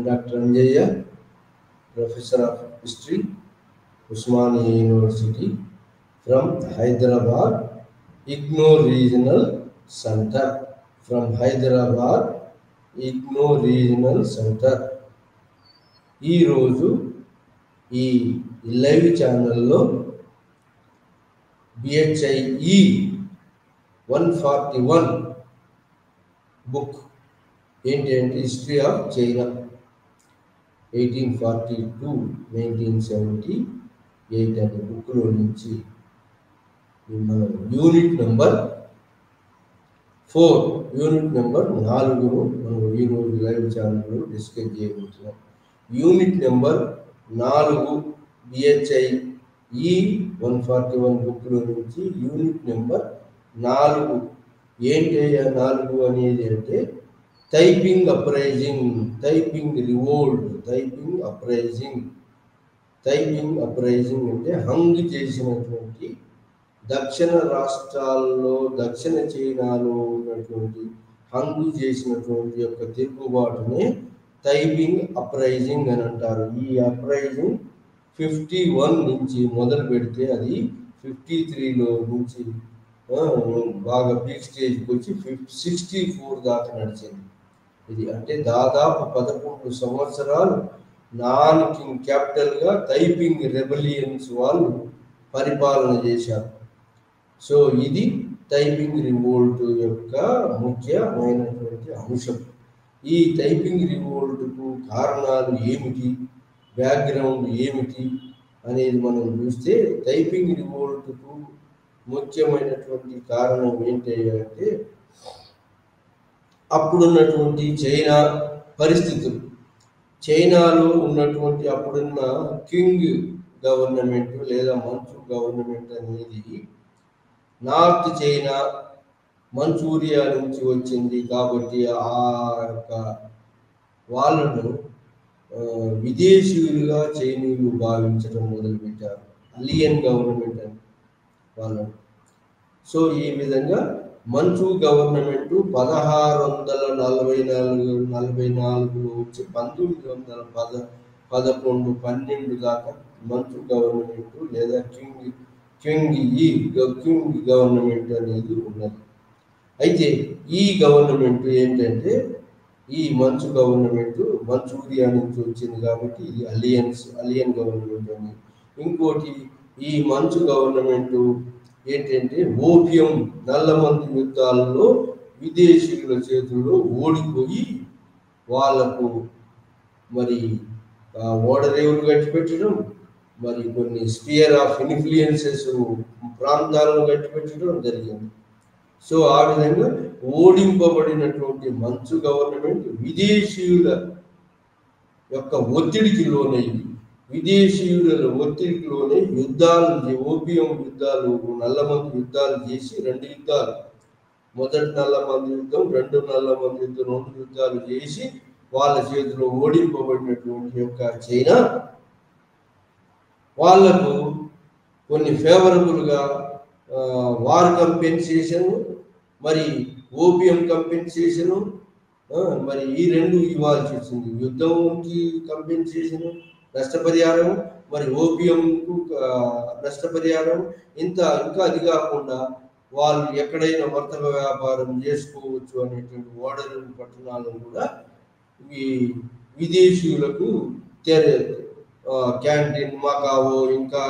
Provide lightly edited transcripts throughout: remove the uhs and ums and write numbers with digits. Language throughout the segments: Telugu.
am Dr. Anjaya, Professor of History, Usmania University from Hyderabad, IGNOU Regional Center. From Hyderabad, IGNOU Regional Center. ఈ రోజు ఈ లైవ్ ఛానల్లో BHIE 141 బుక్ ఏంటి అంటే హిస్టరీ ఆఫ్ చైనా 1842-1978 అనే బుక్లో నుంచి మనం యూనిట్ నెంబర్ 4 మనం ఈరోజు లైవ్ ఛానల్లో డిస్కస్ చేయబోతున్నాం. యూనిట్ నెంబర్ 4 BHIE 141 బుక్లో నుంచి యూనిట్ నెంబర్ 4 ఏంటయ్యా 4 అనేది అంటే typing uprising, typing revolt, typing uprising అంటే హంగ్ చేసినటువంటి దక్షిణ రాష్ట్రాల్లో దక్షిణ చైనాలో ఉన్నటువంటి హంగు చేసినటువంటి యొక్క తిరుగుబాటునే టైపింగ్ అప్రైజింగ్ అని అంటారు. ఈ అప్రైజింగ్ 51 నుంచి మొదలు పెడితే అది 53లో నుంచి బాగా పీక్ స్టేజ్కి వచ్చి 64 దాకా నడిచింది. ఇది అంటే దాదాపు 11 సంవత్సరాలు నాన్ కింగ్ క్యాపిటల్గా టైపింగ్ రెబలియన్స్ వాళ్ళు పరిపాలన చేశారు. సో ఇది టైపింగ్ రివోల్ట్ యొక్క ముఖ్యమైనటువంటి అంశం. ఈ టైపింగ్ రివోల్ట్కు కారణాలు ఏమిటి, బ్యాక్గ్రౌండ్ ఏమిటి అనేది మనం చూస్తే టైపింగ్ రివోల్ట్కు ముఖ్యమైనటువంటి కారణం ఏంటి అంటే అప్పుడున్నటువంటి చైనా పరిస్థితులు. చైనాలో ఉన్నటువంటి అప్పుడున్న కింగ్ గవర్నమెంట్ లేదా మంచు గవర్నమెంట్ అనేది నార్త్ చైనా మంచూరియా నుంచి వచ్చింది కాబట్టి ఆ యొక్క వాళ్ళను విదేశీయులుగా చైనీయులు భావించడం మొదలుపెట్టారు, అలియన్ గవర్నమెంట్ అని వాళ్ళను. సో ఈ విధంగా మంచు గవర్నమెంట్ 1644 వచ్చి 1911-12 దాకా మంచు గవర్నమెంట్ లేదా కింగ్ గవర్నమెంట్ అనేది ఉన్నది. అయితే ఈ గవర్నమెంట్ ఏంటంటే ఈ మంచు గవర్నమెంట్ మంచూరియా నుంచి వచ్చింది కాబట్టి ఇది అలియన్ గవర్నమెంట్ అని. ఇంకోటి ఈ మంచు గవర్నమెంట్ ఏంటంటే ఓపియం నల్లమంది యుద్ధాలలో విదేశీయుల చేతుల్లో ఓడిపోయి వాళ్లకు మరి ఓడరేవులు కట్టిపెట్టడం, మరి కొన్ని స్పియర్ ఆఫ్ ఇన్ఫ్లుయెన్సెస్ ప్రాంతాలను కట్టిపెట్టడం జరిగింది. సో ఆ విధంగా ఓడింపబడినటువంటి మంచు గవర్నమెంట్ విదేశీయుల యొక్క ఒత్తిడికి లోనయ్యి యుద్ధాలు, ఓపియం యుద్ధాలు, నల్లమంది యుద్ధాలు చేసి 2 యుద్ధాలు, మొదటి నల్లమంది యుద్ధం, 2 నల్లమంది యుద్ధం, 2 యుద్ధాలు చేసి వాళ్ళ చేతిలో ఓడింపబడినటువంటి యొక్క చైనా వాళ్లకు కొన్ని ఫేవరబుల్గా వార్ కంపెన్సేషన్, మరి ఓపియం కంపెన్సేషను, మరి ఈ 2 ఇవ్వాల్సి వచ్చింది. యుద్ధంకి కంపెన్సేషన్ నష్టపరిహారం, మరి ఓపియంకు నష్టపరిహారం. ఇంకా అది కాకుండా వాళ్ళు ఎక్కడైనా వర్తక వ్యాపారం చేసుకోవచ్చు అనేటువంటి ఓడరేవు పట్టణాలను కూడా ఈ విదేశీయులకు క్యాంటీన్, మకావో, ఇంకా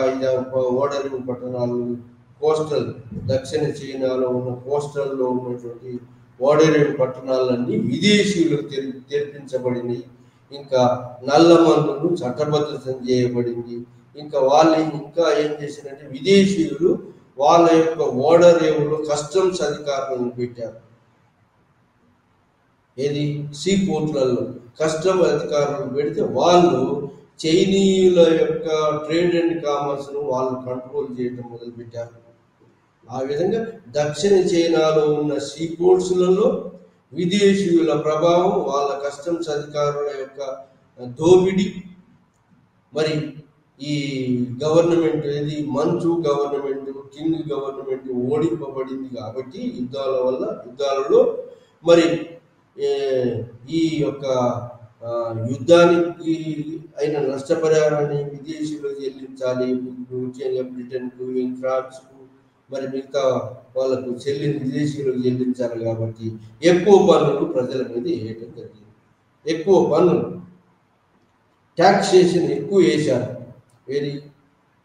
ఓడరేవు పట్టణాలు, కోస్టల్ దక్షిణ చైనాలో ఉన్న కోస్టల్లో ఉన్నటువంటి ఓడరేవు పట్టణాలన్నీ విదేశీయులకు తెరిపించబడినాయి. ఇంకా నల్లమందులు చట్టబద్ధతం చేయబడింది. ఇంకా వాళ్ళు ఇంకా ఏం చేశారంటే విదేశీయులు వాళ్ళ యొక్క ఓడరేవులో కస్టమ్స్ అధికారులను పెట్టారు. ఏది సీ పోర్ట్లలో కస్టమ్ అధికారులను పెడితే వాళ్ళు చైనీయుల యొక్క ట్రేడ్ అండ్ కామర్స్ను వాళ్ళు కంట్రోల్ చేయడం మొదలుపెట్టారు. ఆ విధంగా దక్షిణ చైనాలో ఉన్న సీ పోర్ట్స్లలో విదేశీయుల ప్రభావం, వాళ్ళ కస్టమ్స్ అధికారుల యొక్క దోపిడీ, మరి ఈ గవర్నమెంట్ ఏది మంచు గవర్నమెంట్, కింగ్ గవర్నమెంట్ ఓడింపబడింది కాబట్టి యుద్ధాలలో మరి ఈ యొక్క యుద్ధానికి అయిన నష్టపరిహారాన్ని విదేశీయులకు చెల్లించాలి. ముఖ్యంగా బ్రిటన్కు, ఫ్రాన్స్కు, మరి మిగతా వాళ్ళకు విదేశీయులకు చెల్లించాలి. కాబట్టి ఎక్కువ పన్నులు ప్రజల మీద వేయడం జరిగింది. ఎక్కువ పన్నులు, ట్యాక్సేషన్ ఎక్కువ వేశారు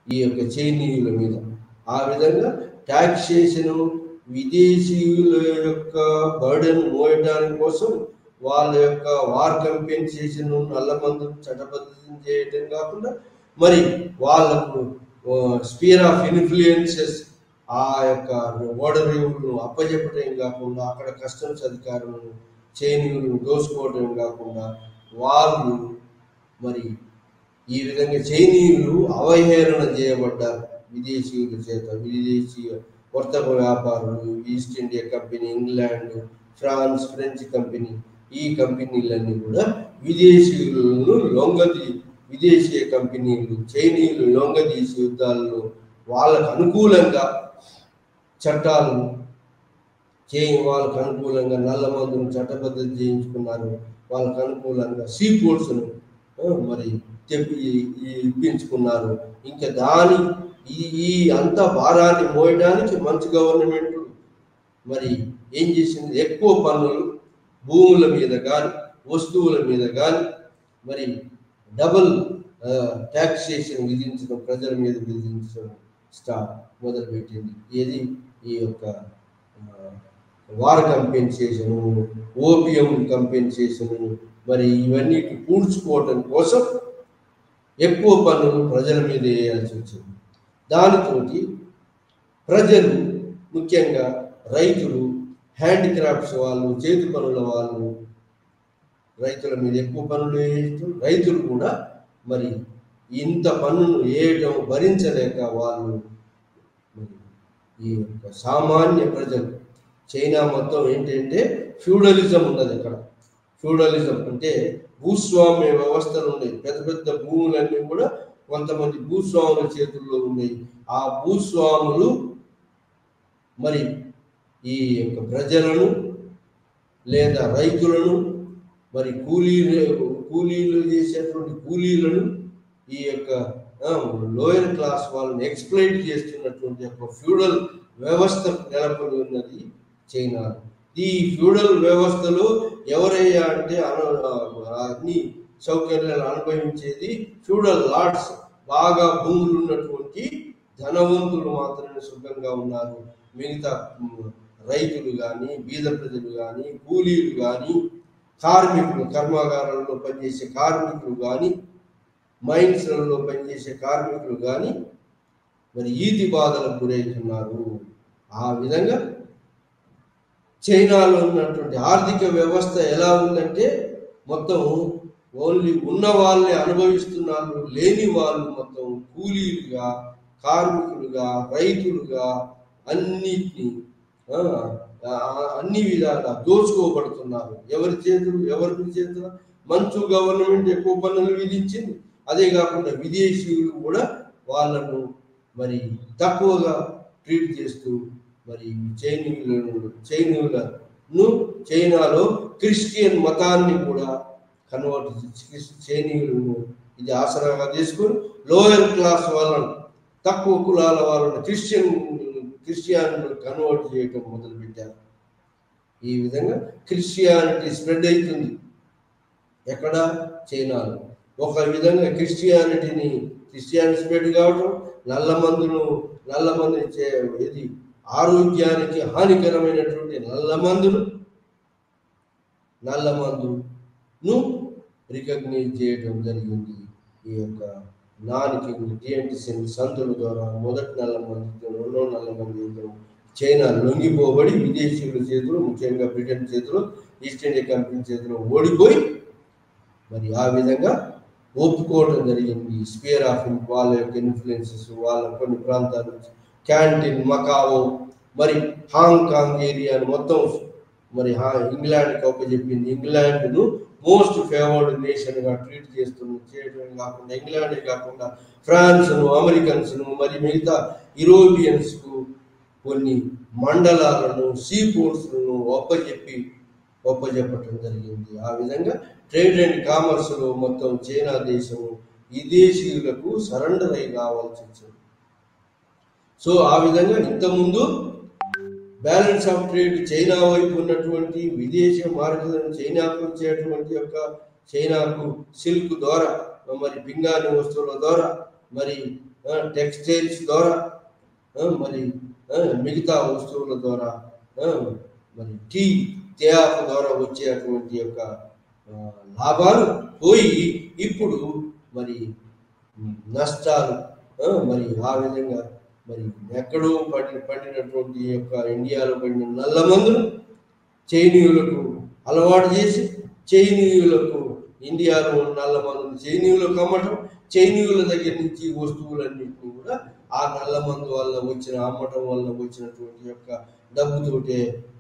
ఈ యొక్క చైనీయుల మీద. ఆ విధంగా ట్యాక్సేషన్ విదేశీయుల యొక్క బర్డెన్ మోయడానికి కోసం వాళ్ళ యొక్క వార్ కంపెన్సేషన్, నల్లమందును చట్టబద్ధం చేయడం కాకుండా మరి వాళ్ళకు స్పియర్ ఆఫ్ ఇన్ఫ్లుయెన్సెస్ ఆ యొక్క ఓడరేవులను అప్పచెప్పటం కాకుండా అక్కడ కస్టమ్స్ అధికారులను చైనీయులను దోసుకోవటం కాకుండా వాళ్ళు మరి ఈ విధంగా చైనీయులు అవహేళన చేయబడ్డారు విదేశీయుల చేత. విదేశీయ వర్తక వ్యాపారులు, East India Company, England, France, French company, ఈ కంపెనీలన్నీ కూడా విదేశీయ కంపెనీలు చైనీయులు లొంగదీసి యుద్ధాల్లో వాళ్ళకు అనుకూలంగా చట్టాలు వాళ్ళకు అనుకూలంగా నల్లమందును చట్టబద్ధత చేయించుకున్నారు. వాళ్ళకు అనుకూలంగా సీ పోర్ట్స్ను మరి ఇప్పించుకున్నారు. ఇంకా ఈ అంత భారాన్ని మోయడానికి మంచి గవర్నమెంట్ మరి ఏం చేసింది? ఎక్కువ పన్నులు భూముల మీద కానీ వస్తువుల మీద కానీ మరి డబుల్ ట్యాక్సేషన్ విధించడం, ప్రజల మీద విధించడం మొదలుపెట్టింది. ఈ యొక్క వార్ కంపెన్సేషను, ఓపియం కంపెన్సేషను, మరి ఇవన్నీ పూడ్చుకోవటం కోసం ఎక్కువ పన్నులు ప్రజల మీద వేయాల్సి వచ్చింది. దానితోటి ప్రజలు, ముఖ్యంగా రైతులు, హ్యాండిక్రాఫ్ట్స్ వాళ్ళు, చేతి పనుల వాళ్ళు రైతుల మీద ఎక్కువ పన్నులు వేయటం, రైతులు కూడా మరి ఇంత పన్నులు వేయటం భరించలేక వాళ్ళు ఈ యొక్క సామాన్య ప్రజలు, చైనా మొత్తం ఏంటంటే ఫ్యూడలిజం ఉన్నది. అక్కడ ఫ్యూడలిజం అంటే భూస్వామ్య వ్యవస్థలు ఉన్నాయి. పెద్ద పెద్ద భూములన్నీ కూడా కొంతమంది భూస్వాముల చేతుల్లో ఉన్నాయి. ఆ భూస్వాములు మరి ఈ యొక్క ప్రజలను లేదా రైతులను మరి కూలీలు చేసేటువంటి కూలీలను ఈ యొక్క లోయర్ క్లాస్ వాళ్ళని ఎక్స్ప్లైట్ చేస్తున్నటువంటి ఒక ఫ్యూడల్ వ్యవస్థ నెలకొని ఉన్నది చైనా. ఈ ఫ్యూడల్ వ్యవస్థలో ఎవరయ్యా అంటే అన్ని సౌకర్యాలు అనుభవించేది ఫ్యూడల్ లార్డ్స్. బాగా భూములు ఉన్నటువంటి ధనవంతులు మాత్రమే సుఖంగా ఉన్నారు. మిగతా రైతులు కానీ, బీద ప్రజలు కానీ, కూలీలు కానీ, కార్మికులు, కర్మాగారాల్లో పనిచేసే కార్మికులు కానీ, మైన్స్లలో పనిచేసే కార్మికులు కానీ మరి ఈతి బాధలకు గురవుతున్నారు. ఆ విధంగా చైనాలో ఉన్నటువంటి ఆర్థిక వ్యవస్థ ఎలా ఉందంటే మొత్తం ఓన్లీ ఉన్న వాళ్ళే అనుభవిస్తున్నారు, లేని వాళ్ళు మొత్తం కూలీలుగా, కార్మికులుగా, రైతులుగా అన్ని విధాలుగా దోచుకోబడుతున్నారు. ఎవరి చేతులు మంచు గవర్నమెంట్ ఎక్కువ పన్నులు విధించింది. అదే కాకుండా విదేశీయులు కూడా వాళ్ళను మరి తక్కువగా ట్రీట్ చేస్తూ మరి చైనాలో క్రిస్టియన్ మతాన్ని కూడా చైనీయులను ఇది ఆసరాగా తీసుకొని లోయర్ క్లాస్ వాళ్ళను, తక్కువ కులాల వాళ్ళను క్రిస్టియానిటీ కన్వర్ట్ చేయటం మొదలుపెట్టారు. ఈ విధంగా క్రిస్టియానిటీ స్ప్రెడ్ అవుతుంది. ఎక్కడ? చైనాలో. ఒక విధంగా క్రిస్టియానిటీ స్ప్రెడ్ కావటం, నల్లమందును ఇది ఆరోగ్యానికి హానికరమైనటువంటి నల్లమందును రికగ్నైజ్ చేయడం జరిగింది. ఈ యొక్క సంతుల ద్వారా మొదటి నల్లమందుతో, రెండో నల్లమందుతో చైనా లొంగిపోబడి విదేశీయుల చేతులు, ముఖ్యంగా బ్రిటన్ చేతులు, ఈస్ట్ ఇండియా కంపెనీ చేతులు ఓడిపోయి మరి ఆ విధంగా ఒప్పుకోవడం జరిగింది. స్పియర్ ఆఫ్ వాళ్ళ యొక్క ఇన్ఫ్లుయెన్సెస్ వాళ్ళ కొన్ని ప్రాంతాలు, క్యాంటీన్, మకావో, మరి హాంకాంగ్ ఏరియాను మొత్తం మరి ఇంగ్లాండ్కి అప్పచెప్పింది. ఇంగ్లాండ్ను మోస్ట్ ఫేవర్డ్ నేషన్గా ట్రీట్ చేయడమే కాకుండా ఇంగ్లాండే కాకుండా ఫ్రాన్స్ను, అమెరికన్స్ను, మరి మిగతా యూరోపియన్స్కు కొన్ని మండలాలను, సీ పోర్ట్స్లను అప్పచెప్పి ఒప్పజెప్పటం జరిగింది. ఆ విధంగా ట్రేడ్ అండ్ కామర్స్లో మొత్తం చైనా దేశం విదేశీయులకు సరెండర్ అయి కావాల్సి వచ్చింది. సో ఆ విధంగా ఇంతకుముందు బ్యాలెన్స్ ఆఫ్ ట్రేడ్ చైనా వైపు ఉన్నటువంటి విదేశీ మార్గాలను చైనాకు వచ్చేటువంటి యొక్క చైనాకు సిల్క్ ద్వారా, మరి పింగాణి వస్తువుల ద్వారా, మరి టెక్స్టైల్స్ ద్వారా, మరి మిగతా వస్తువుల ద్వారా, మరి తేయాకు ద్వారా వచ్చేటువంటి యొక్క లాభాలు పోయి ఇప్పుడు మరి నష్టాలు, మరి ఆ విధంగా మరి ఎక్కడో పండినటువంటి యొక్క ఇండియాలో పండిన నల్ల మందును చైనీయులకు అలవాటు చేసి చైనీయులకు ఇండియాలో నల్ల మందును చైనీయులకు అమ్మటం, చైనీయుల దగ్గర నుంచి వస్తువులన్నింటినీ కూడా ఆ నల్ల మందు వల్ల వచ్చిన అమ్మటం వల్ల వచ్చినటువంటి యొక్క డబ్బుతోటే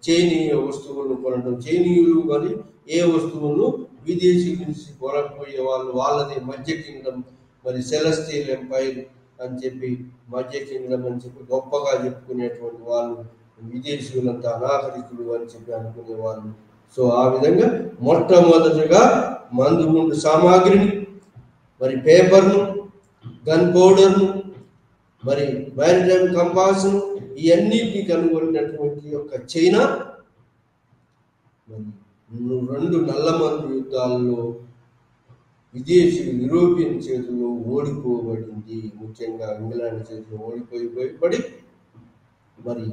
చైనీయ వస్తువులను కొనడం. చైనీయులు మరి ఏ వస్తువులను విదేశీ నుంచి కొనకపోయే వాళ్ళు వాళ్ళది మధ్య కింగ్డమ్, మరి సెలెస్టియల్ ఎంపైర్ అని చెప్పి మధ్య కింగ్డమ్ అని చెప్పి గొప్పగా చెప్పుకునేటువంటి వాళ్ళు విదేశీయులంతా అనాగరికులు అని చెప్పి అనుకునేవాళ్ళు. సో ఆ విధంగా మొట్టమొదటిగా మందు గుండు సామాగ్రిని, మరి పేపర్ను, గన్ పౌడర్ను, మరి మ్యారిటైమ్ కంపాస్ను ఇవన్నిటిని కనుగొన్నటువంటి యొక్క చైనా మరి 2 నల్ల మందు యుద్ధాల్లో విదేశీ యూరోపియన్ చేతుల్లో ఓడిపోబడింది. ముఖ్యంగా ఇంగ్లాండ్ చేతిలో ఓడిపోయి మరి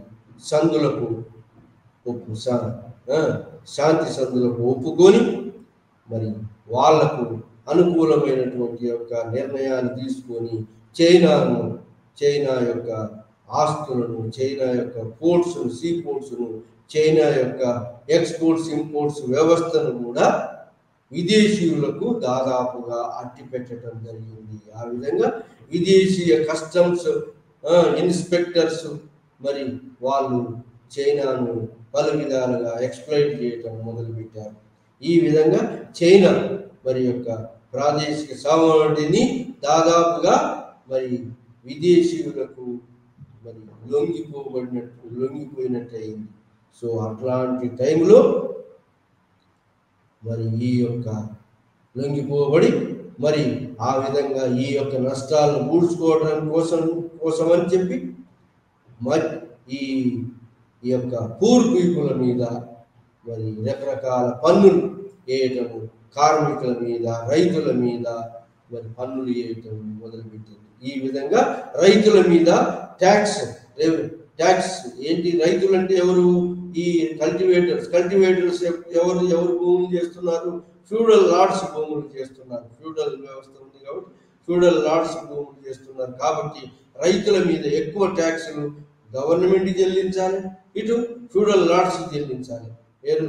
సందులకు శాంతి సందులకు ఒప్పుకొని మరి వాళ్లకు అనుకూలమైనటువంటి యొక్క నిర్ణయాలు తీసుకొని చైనా యొక్క ఆస్తులను, చైనా యొక్క పోర్ట్స్ను, సీ పోర్ట్స్ను, చైనా యొక్క ఎక్స్పోర్ట్స్ ఇంపోర్ట్స్ వ్యవస్థను కూడా విదేశీయులకు దాదాపుగా అట్టిపెట్టడం జరిగింది. ఆ విధంగా విదేశీయ కస్టమ్స్ ఇన్స్పెక్టర్స్ మరి వాళ్ళు చైనాను పలు విధాలుగా ఎక్స్ప్లైట్ చేయటం మొదలుపెట్టారు. ఈ విధంగా చైనా మరి యొక్క ప్రాదేశిక సామాగ్రిని దాదాపుగా మరి విదేశీయులకు మరి లొంగిపోయినట్టు అయింది. సో అట్లాంటి టైంలో మరి ఈ యొక్క లొంగిపోబడి మరి ఆ విధంగా ఈ యొక్క నష్టాలను పూడ్చుకోవడం కోసమని చెప్పి మరి ఈ యొక్క పూర్ పీపుల్ మీద మరి రకరకాల పన్నులు వేయటము, కార్మికుల మీద, రైతుల మీద మరి పన్నులు వేయటం మొదలుపెట్టింది. ఈ విధంగా రైతుల మీద ట్యాక్స్ ఏంటి? రైతులు అంటే ఎవరు? ఈ కల్టివేటర్స్ ఎవరు భూములు చేస్తున్నారు? ఫ్యూడల్ లార్డ్స్ భూములు చేస్తున్నారు. ఫ్యూడల్ వ్యవస్థ ఉంది కాబట్టి ఫ్యూడల్ లార్డ్స్ భూములు చేస్తున్నారు. కాబట్టి రైతుల మీద ఎక్కువ ట్యాక్సులు గవర్నమెంట్ చెల్లించాలి, ఇటు ఫ్యూడల్ లార్డ్స్ చెల్లించాలి.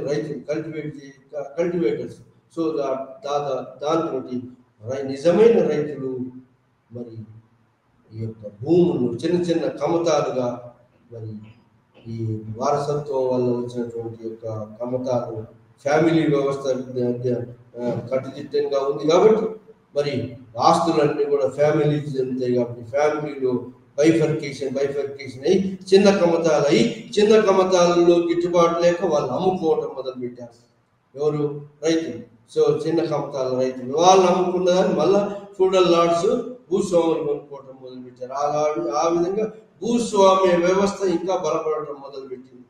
రైతులు కల్టివేటర్స్. సో దాంతో నిజమైన రైతులు మరి ఈ యొక్క భూములను చిన్న చిన్న కమతాలుగా మరి ఈ వారసత్వం వల్ల వచ్చినటువంటి యొక్క కమతాలు, ఫ్యామిలీ వ్యవస్థ కట్టుదిట్టంగా ఉంది కాబట్టి మరి ఆస్తులన్నీ కూడా ఫ్యామిలీకి చెందుతాయి. కాబట్టి ఫ్యామిలీలో బైఫర్కేషన్ అయ్యి చిన్న కమతాలు అయ్యి చిన్న కమతాలలో గిట్టుబాటు లేక వాళ్ళు అమ్ముకోవటం మొదలుపెట్టారు. ఎవరు? రైతులు. సో చిన్న కమతాల రైతులు వాళ్ళు అమ్ముకున్నదాన్ని మళ్ళా ఫ్యూడల్ లార్డ్స్ భూస్వాములు కొనుక్కోవటం మొదలుపెట్టారు. ఆ విధంగా భూస్వామ్య వ్యవస్థ ఇంకా బలపడటం మొదలుపెట్టింది.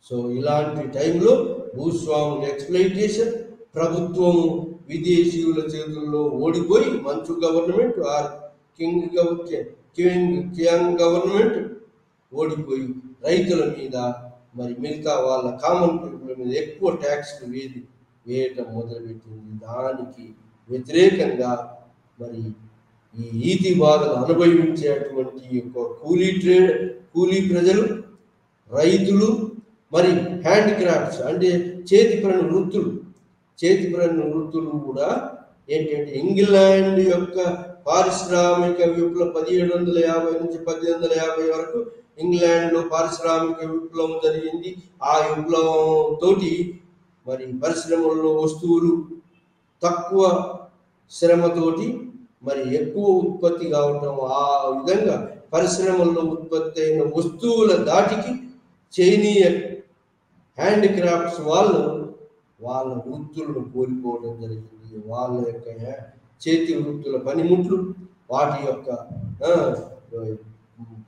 సో ఇలాంటి టైంలో భూస్వాముల ఎక్స్ప్లైటేషన్, ప్రభుత్వము విదేశీయుల చేతుల్లో ఓడిపోయి మంచు గవర్నమెంట్ ఆర్ కియాంగ్ గవర్నమెంట్ ఓడిపోయి రైతుల మీద మరి మిగతా వాళ్ళ కామన్ పీపుల్ మీద ఎక్కువ ట్యాక్స్లు వేయటం మొదలుపెట్టింది. దానికి వ్యతిరేకంగా మరి ఈ ఈతి బాధలు అనుభవించేటువంటి యొక్క కూలీ ప్రజలు, రైతులు, మరి హ్యాండ్ క్రాఫ్ట్స్ అంటే చేతి పని వృత్తులు కూడా ఏంటంటే ఇంగ్లాండ్ యొక్క పారిశ్రామిక విప్లవం 1750 నుంచి 1850 వరకు ఇంగ్లాండ్లో పారిశ్రామిక విప్లవం జరిగింది. ఆ విప్లవం తోటి మరి పరిశ్రమల్లో వస్తువులు తక్కువ శ్రమతోటి మరి ఎక్కువ ఉత్పత్తి కావటం, ఆ విధంగా పరిశ్రమల్లో ఉత్పత్తి అయిన వస్తువుల దాటికి హ్యాండ్ క్రాఫ్ట్స్ వాళ్ళు వాళ్ళ వృత్తులను కోల్పోవడం జరిగింది. వాళ్ళ యొక్క చేతి వృత్తుల పనిముట్లు, వాటి యొక్క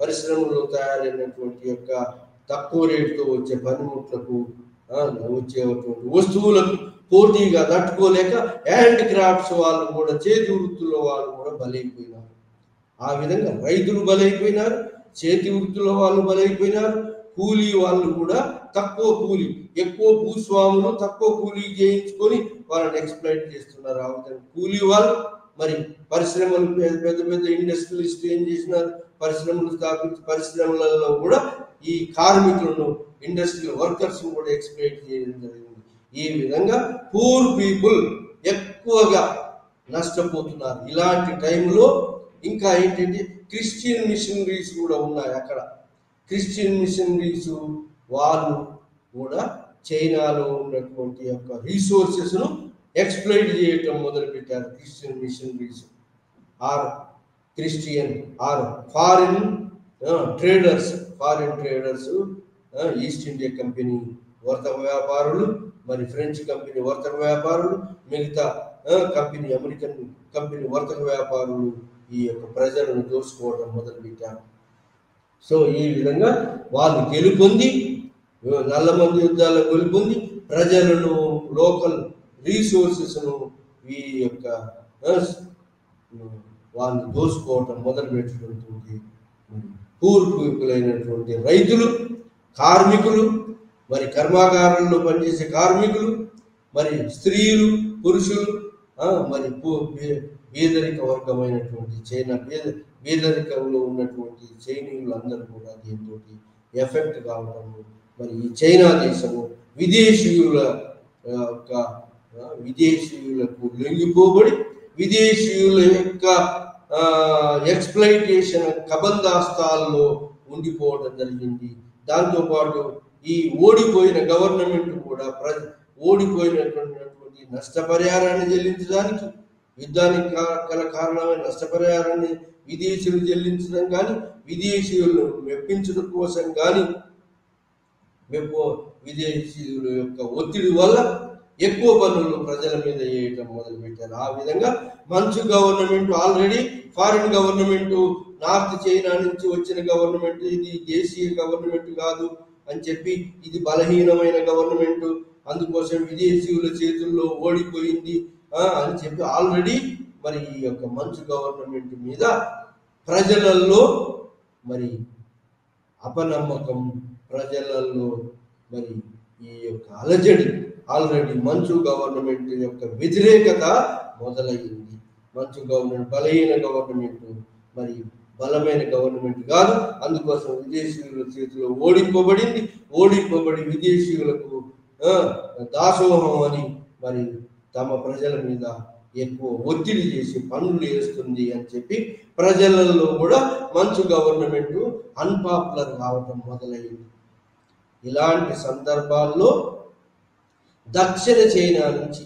పరిశ్రమలో తయారైనటువంటి యొక్క తక్కువ రేటుతో వచ్చే పనిముట్లకు వచ్చేటువంటి వస్తువులకు పోటీగా తట్టుకోలేక హ్యాండ్ క్రాఫ్ట్స్ వాళ్ళు కూడా, చేతి వృత్తుల వాళ్ళు కూడా బలైపోయినారు. ఆ విధంగా రైతులు బలైపోయినారు, చేతి వృత్తుల వాళ్ళు బలైపోయినారు, కూలీ వాళ్ళు కూడా తక్కువ కూలీ, ఎక్కువ భూస్వాములు తక్కువ కూలీ చేయించుకొని వాళ్ళని ఎక్స్ప్లైట్ చేస్తున్నారు. ఆ విధంగా కూలీ వాళ్ళు మరి పరిశ్రమలు, పెద్ద పెద్ద ఇండస్ట్రియలిస్ట్ ఏం చేసినారు, పరిశ్రమలు స్థాపించి పరిశ్రమలలో కూడా ఈ కార్మికులను, ఇండస్ట్రియల్ వర్కర్స్ కూడా ఎక్స్ప్లైట్ చేయడం జరిగింది. ఈ విధంగా పూర్ పీపుల్ ఎక్కువగా నష్టపోతున్నారు. ఇలాంటి టైంలో ఇంకా ఏంటంటే క్రిస్టియన్ మిషనరీస్ కూడా ఉన్నాయి. అక్కడ క్రిస్టియన్ మిషనరీస్ వాళ్ళు కూడా చైనాలో ఉన్నటువంటి యొక్క రీసోర్సెస్ను ఎక్స్ప్లైట్ చేయటం మొదలుపెట్టారు. Christian missionaries or Christian or foreign traders East India Company వర్తక వ్యాపారులు, మరి ఫ్రెంచ్ కంపెనీ వర్తక వ్యాపారులు, మిగతా కంపెనీ అమెరికన్ కంపెనీ వర్తక వ్యాపారులు ఈ యొక్క ప్రజలను దోసుకోవడం మొదలుపెట్టారు. సో ఈ విధంగా వాళ్ళు గెలుపొంది, నల్లమంది యుద్ధాల్లో గెలుపొంది ప్రజలను, లోకల్ రీసోర్సెస్ను ఈ యొక్క వాళ్ళు దోసుకోవటం మొదలుపెట్టినటువంటి పూర్ పీపుల్ అయినటువంటి రైతులు, కార్మికులు, మరి కర్మాగారాల్లో పనిచేసే కార్మికులు, మరి స్త్రీలు, పురుషులు, మరి పేదరిక వర్గమైనటువంటి చైనా పేదరికంలో ఉన్నటువంటి చైనీయులు అందరూ కూడా దీంతో ఎఫెక్ట్ కావటము, మరి ఈ చైనా దేశము విదేశీయులకు లొంగిపోబడి విదేశీయుల యొక్క ఎక్స్ప్లైటేషన్ కబందాస్తాల్లో ఉండిపోవడం జరిగింది. దాంతోపాటు ఈ ఓడిపోయిన గవర్నమెంట్ కూడా ఓడిపోయినటువంటి నష్టపరిహారాన్ని చెల్లించడానికి, యుద్ధానికి గల కారణమైన నష్టపరిహారాన్ని విదేశీయులు చెల్లించడం కానీ, విదేశీయులను మెప్పించడం కోసం కానీ, విదేశీయుల యొక్క ఒత్తిడి వల్ల ఎక్కువ పన్నులు ప్రజల మీద వేయటం మొదలుపెట్టారు. ఆ విధంగా మంచు government, already foreign government, north China నుంచి వచ్చిన గవర్నమెంట్, ఇది దేశీయ గవర్నమెంట్ కాదు అని చెప్పి, ఇది బలహీనమైన గవర్నమెంట్, అందుకోసం విదేశీయుల చేతుల్లో ఓడిపోయింది అని చెప్పి ఆల్రెడీ మరి ఈ యొక్క మంచు గవర్నమెంట్ మీద ప్రజలలో మరి అపనమ్మకం, ప్రజలలో మరి ఈ యొక్క అలజడి, ఆల్రెడీ మంచు గవర్నమెంట్ యొక్క వ్యతిరేకత మొదలయ్యింది. మంచు గవర్నమెంట్ బలహీన గవర్నమెంట్, మరి బలమైన గవర్నమెంట్ కాదు. అందుకోసం విదేశీయుల చేతిలో ఓడిపోబడి విదేశీయులకు దాసోహం అని మరి తమ ప్రజల మీద ఎక్కువ ఒత్తిడి చేసి పన్నులు వేస్తుంది అని చెప్పి ప్రజలలో కూడా మంచు గవర్నమెంట్ అన్పాపులర్ కావటం మొదలైంది. ఇలాంటి సందర్భాల్లో దక్షిణ చైనా నుంచి,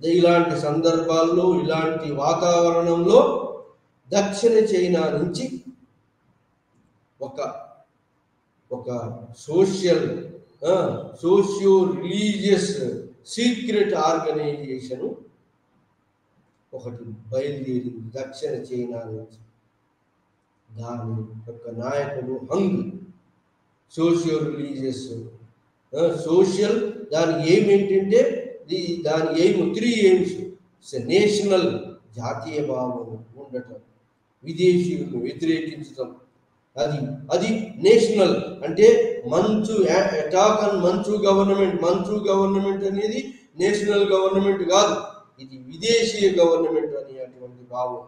ఇలాంటి సందర్భాల్లో, ఇలాంటి వాతావరణంలో దక్షిణ చైనా నుంచి ఒక సోషియో రిలీజియస్ సీక్రెట్ ఆర్గనైజేషన్ ఒకటి బయలుదేరింది దక్షిణ చైనా నుంచి. దాని యొక్క నాయకుడు హంగ్. సోషియో రిలీజియస్ సోషల్, దాని ఎయిమ్ ఏంటంటే, దాని ఎయిమ్ 3 ఎయిమ్స్. నేషనల్, జాతీయ భావం ఉండటం, విదేశీయులను వ్యతిరేకించడం, అది నేషనల్ అంటే అటాక్ ఆన్ మంచు గవర్నమెంట్ అనేది నేషనల్ గవర్నమెంట్ కాదు, ఇది విదేశీయ గవర్నమెంట్ అనేటువంటి భావం.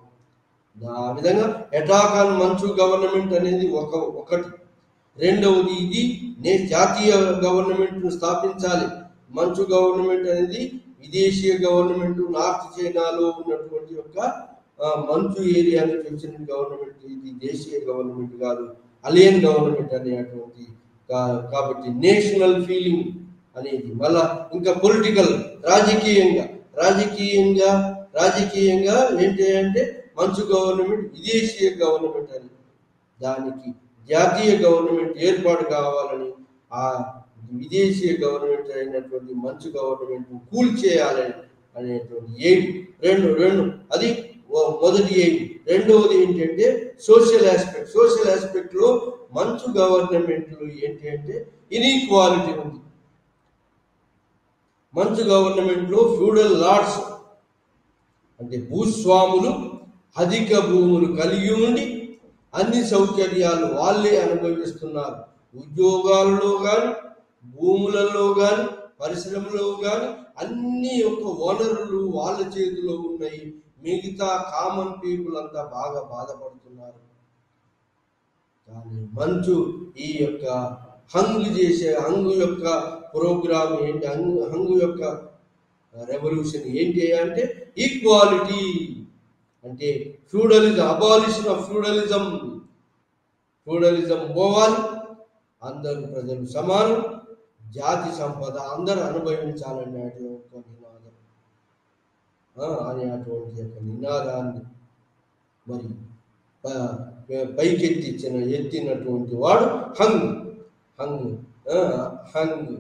ఆ విధంగా అటాక్ ఆన్ మంచు గవర్నమెంట్ అనేది ఒకటి. రెండవది, ఇది జాతీయ గవర్నమెంట్ స్థాపించాలి. మంచు గవర్నమెంట్ అనేది విదేశీయ గవర్నమెంట్, నార్త్ చైనాలో ఉన్నటువంటి యొక్క మంచు ఏరియా నుంచి వచ్చిన గవర్నమెంట్, ఇది దేశీయ గవర్నమెంట్ కాదు, అలియన్ గవర్నమెంట్ అనేటువంటి. కాబట్టి నేషనల్ ఫీలింగ్ అనేది మళ్ళా ఇంకా పొలిటికల్, రాజకీయంగా ఏంటి అంటే మంచు గవర్నమెంట్ విదేశీయ గవర్నమెంట్ అని, దానికి జాతీయ గవర్నమెంట్ ఏర్పాటు కావాలని ఆ విదేశీ గవర్నమెంట్ అయినటువంటి మంచు గవర్నమెంట్ కూల్చేయాలి అనేటువంటి ఎయిమ్. రెండు అది మొదటి ఎయిమ్. రెండవది ఏంటంటే సోషల్ ఆస్పెక్ట్. సోషల్ ఆస్పెక్ట్లో మంచు గవర్నమెంట్లు ఏంటి అంటే ఇన్ఈక్వాలిటీ ఉంది. మంచు గవర్నమెంట్లో ఫ్యూడల్ లార్డ్స్ అంటే భూస్వాములు అధిక భూములు కలిగి ఉండి అన్ని సౌకర్యాలు వాళ్ళే అనుభవిస్తున్నారు. ఉద్యోగాలలో కానీ, భూములలో కానీ, పరిశ్రమలో కానీ అన్ని యొక్క వనరులు వాళ్ళ చేతిలో ఉన్నాయి. మిగతా కామన్ పీపుల్ అంతా బాగా బాధపడుతున్నారు. కానీ మంచు ఈ యొక్క హంగు యొక్క ప్రోగ్రామ్ ఏంటి, హంగు యొక్క రెవల్యూషన్ ఏంటి అంటే ఈక్వాలిటీ. అంటే ఫ్యూడలిజం, అబాలిషన్ ఆఫ్ ఫ్యూడలిజం పోవాలి, అందరూ ప్రజలు సమానం, జాతి సంపద అందరూ అనుభవించాలనేటువంటి ఒక నినాదం. అనేటువంటి యొక్క నినాదాన్ని మరి ఎత్తినటువంటి వాడు హంగ్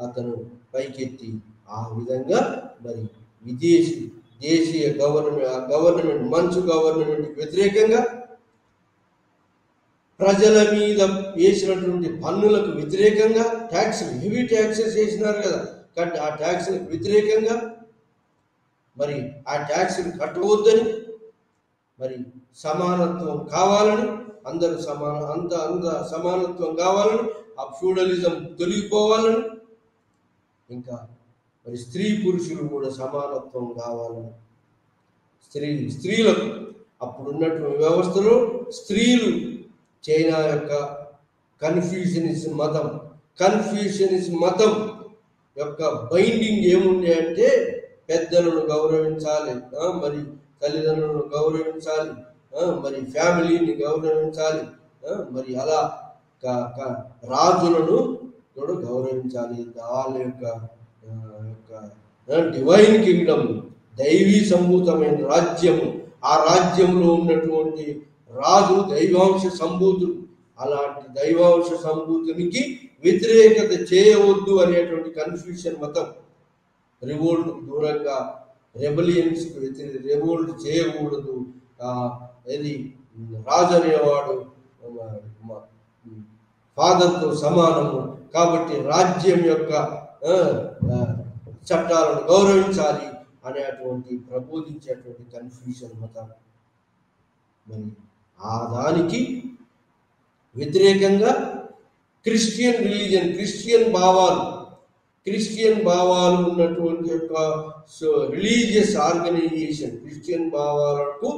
అతను పైకెత్తి ఆ విధంగా మరి దేశీయ గవర్నమెంట్ మంచు గవర్నమెంట్ వ్యతిరేకంగా, ప్రజల మీద వేసినటువంటి పన్నులకు వ్యతిరేకంగా, హెవీ ట్యాక్సెస్ వేసినారు కదా, కాబట్టి ఆ ట్యాక్స్లకు వ్యతిరేకంగా మరి ఆ ట్యాక్స్ని కట్టవద్దని, మరి సమానత్వం కావాలని, అందరూ సమానత్వం కావాలని, ఆ ఫ్యూడలిజం తొలగిపోవాలని, ఇంకా మరి స్త్రీ పురుషులు కూడా సమానత్వం కావాలని, స్త్రీలకు అప్పుడున్నటువంటి వ్యవస్థలో స్త్రీలు చైనా యొక్క కన్ఫ్యూషనిజం మతం యొక్క బైండింగ్ ఏముంది అంటే పెద్దలను గౌరవించాలి, మరి తల్లిదండ్రులను గౌరవించాలి, మరి ఫ్యామిలీని గౌరవించాలి, మరి అలా రాజులను కూడా గౌరవించాలి. వాళ్ళ యొక్క డివైన్ కింగ్డమ్, దైవీ సంభూతమైన రాజ్యము, ఆ రాజ్యంలో ఉన్నటువంటి రాజు దైవాంశ సంభూతుడు. అలాంటి దైవాంశ సంభూతునికి వ్యతిరేకత చేయవద్దు అనేటువంటి కన్ఫ్యూషన్ మతం. రివోల్ట్ దూరంగా, రెబలియన్స్ రివోల్ట్ చేయకూడదు. ఇది రాజు అనేవాడు ఫాదర్తో సమానము, కాబట్టి రాజ్యం యొక్క చట్టాలను గౌరవించాలి అనేటువంటి ప్రబోధించేటువంటి కన్ఫ్యూషన్ మతం. మరి ఆ దానికి వ్యతిరేకంగా క్రిస్టియన్ రిలీజన్, క్రిస్టియన్ భావాలు ఉన్నటువంటి యొక్క రిలీజియస్ ఆర్గనైజేషన్, క్రిస్టియన్ భావాలకు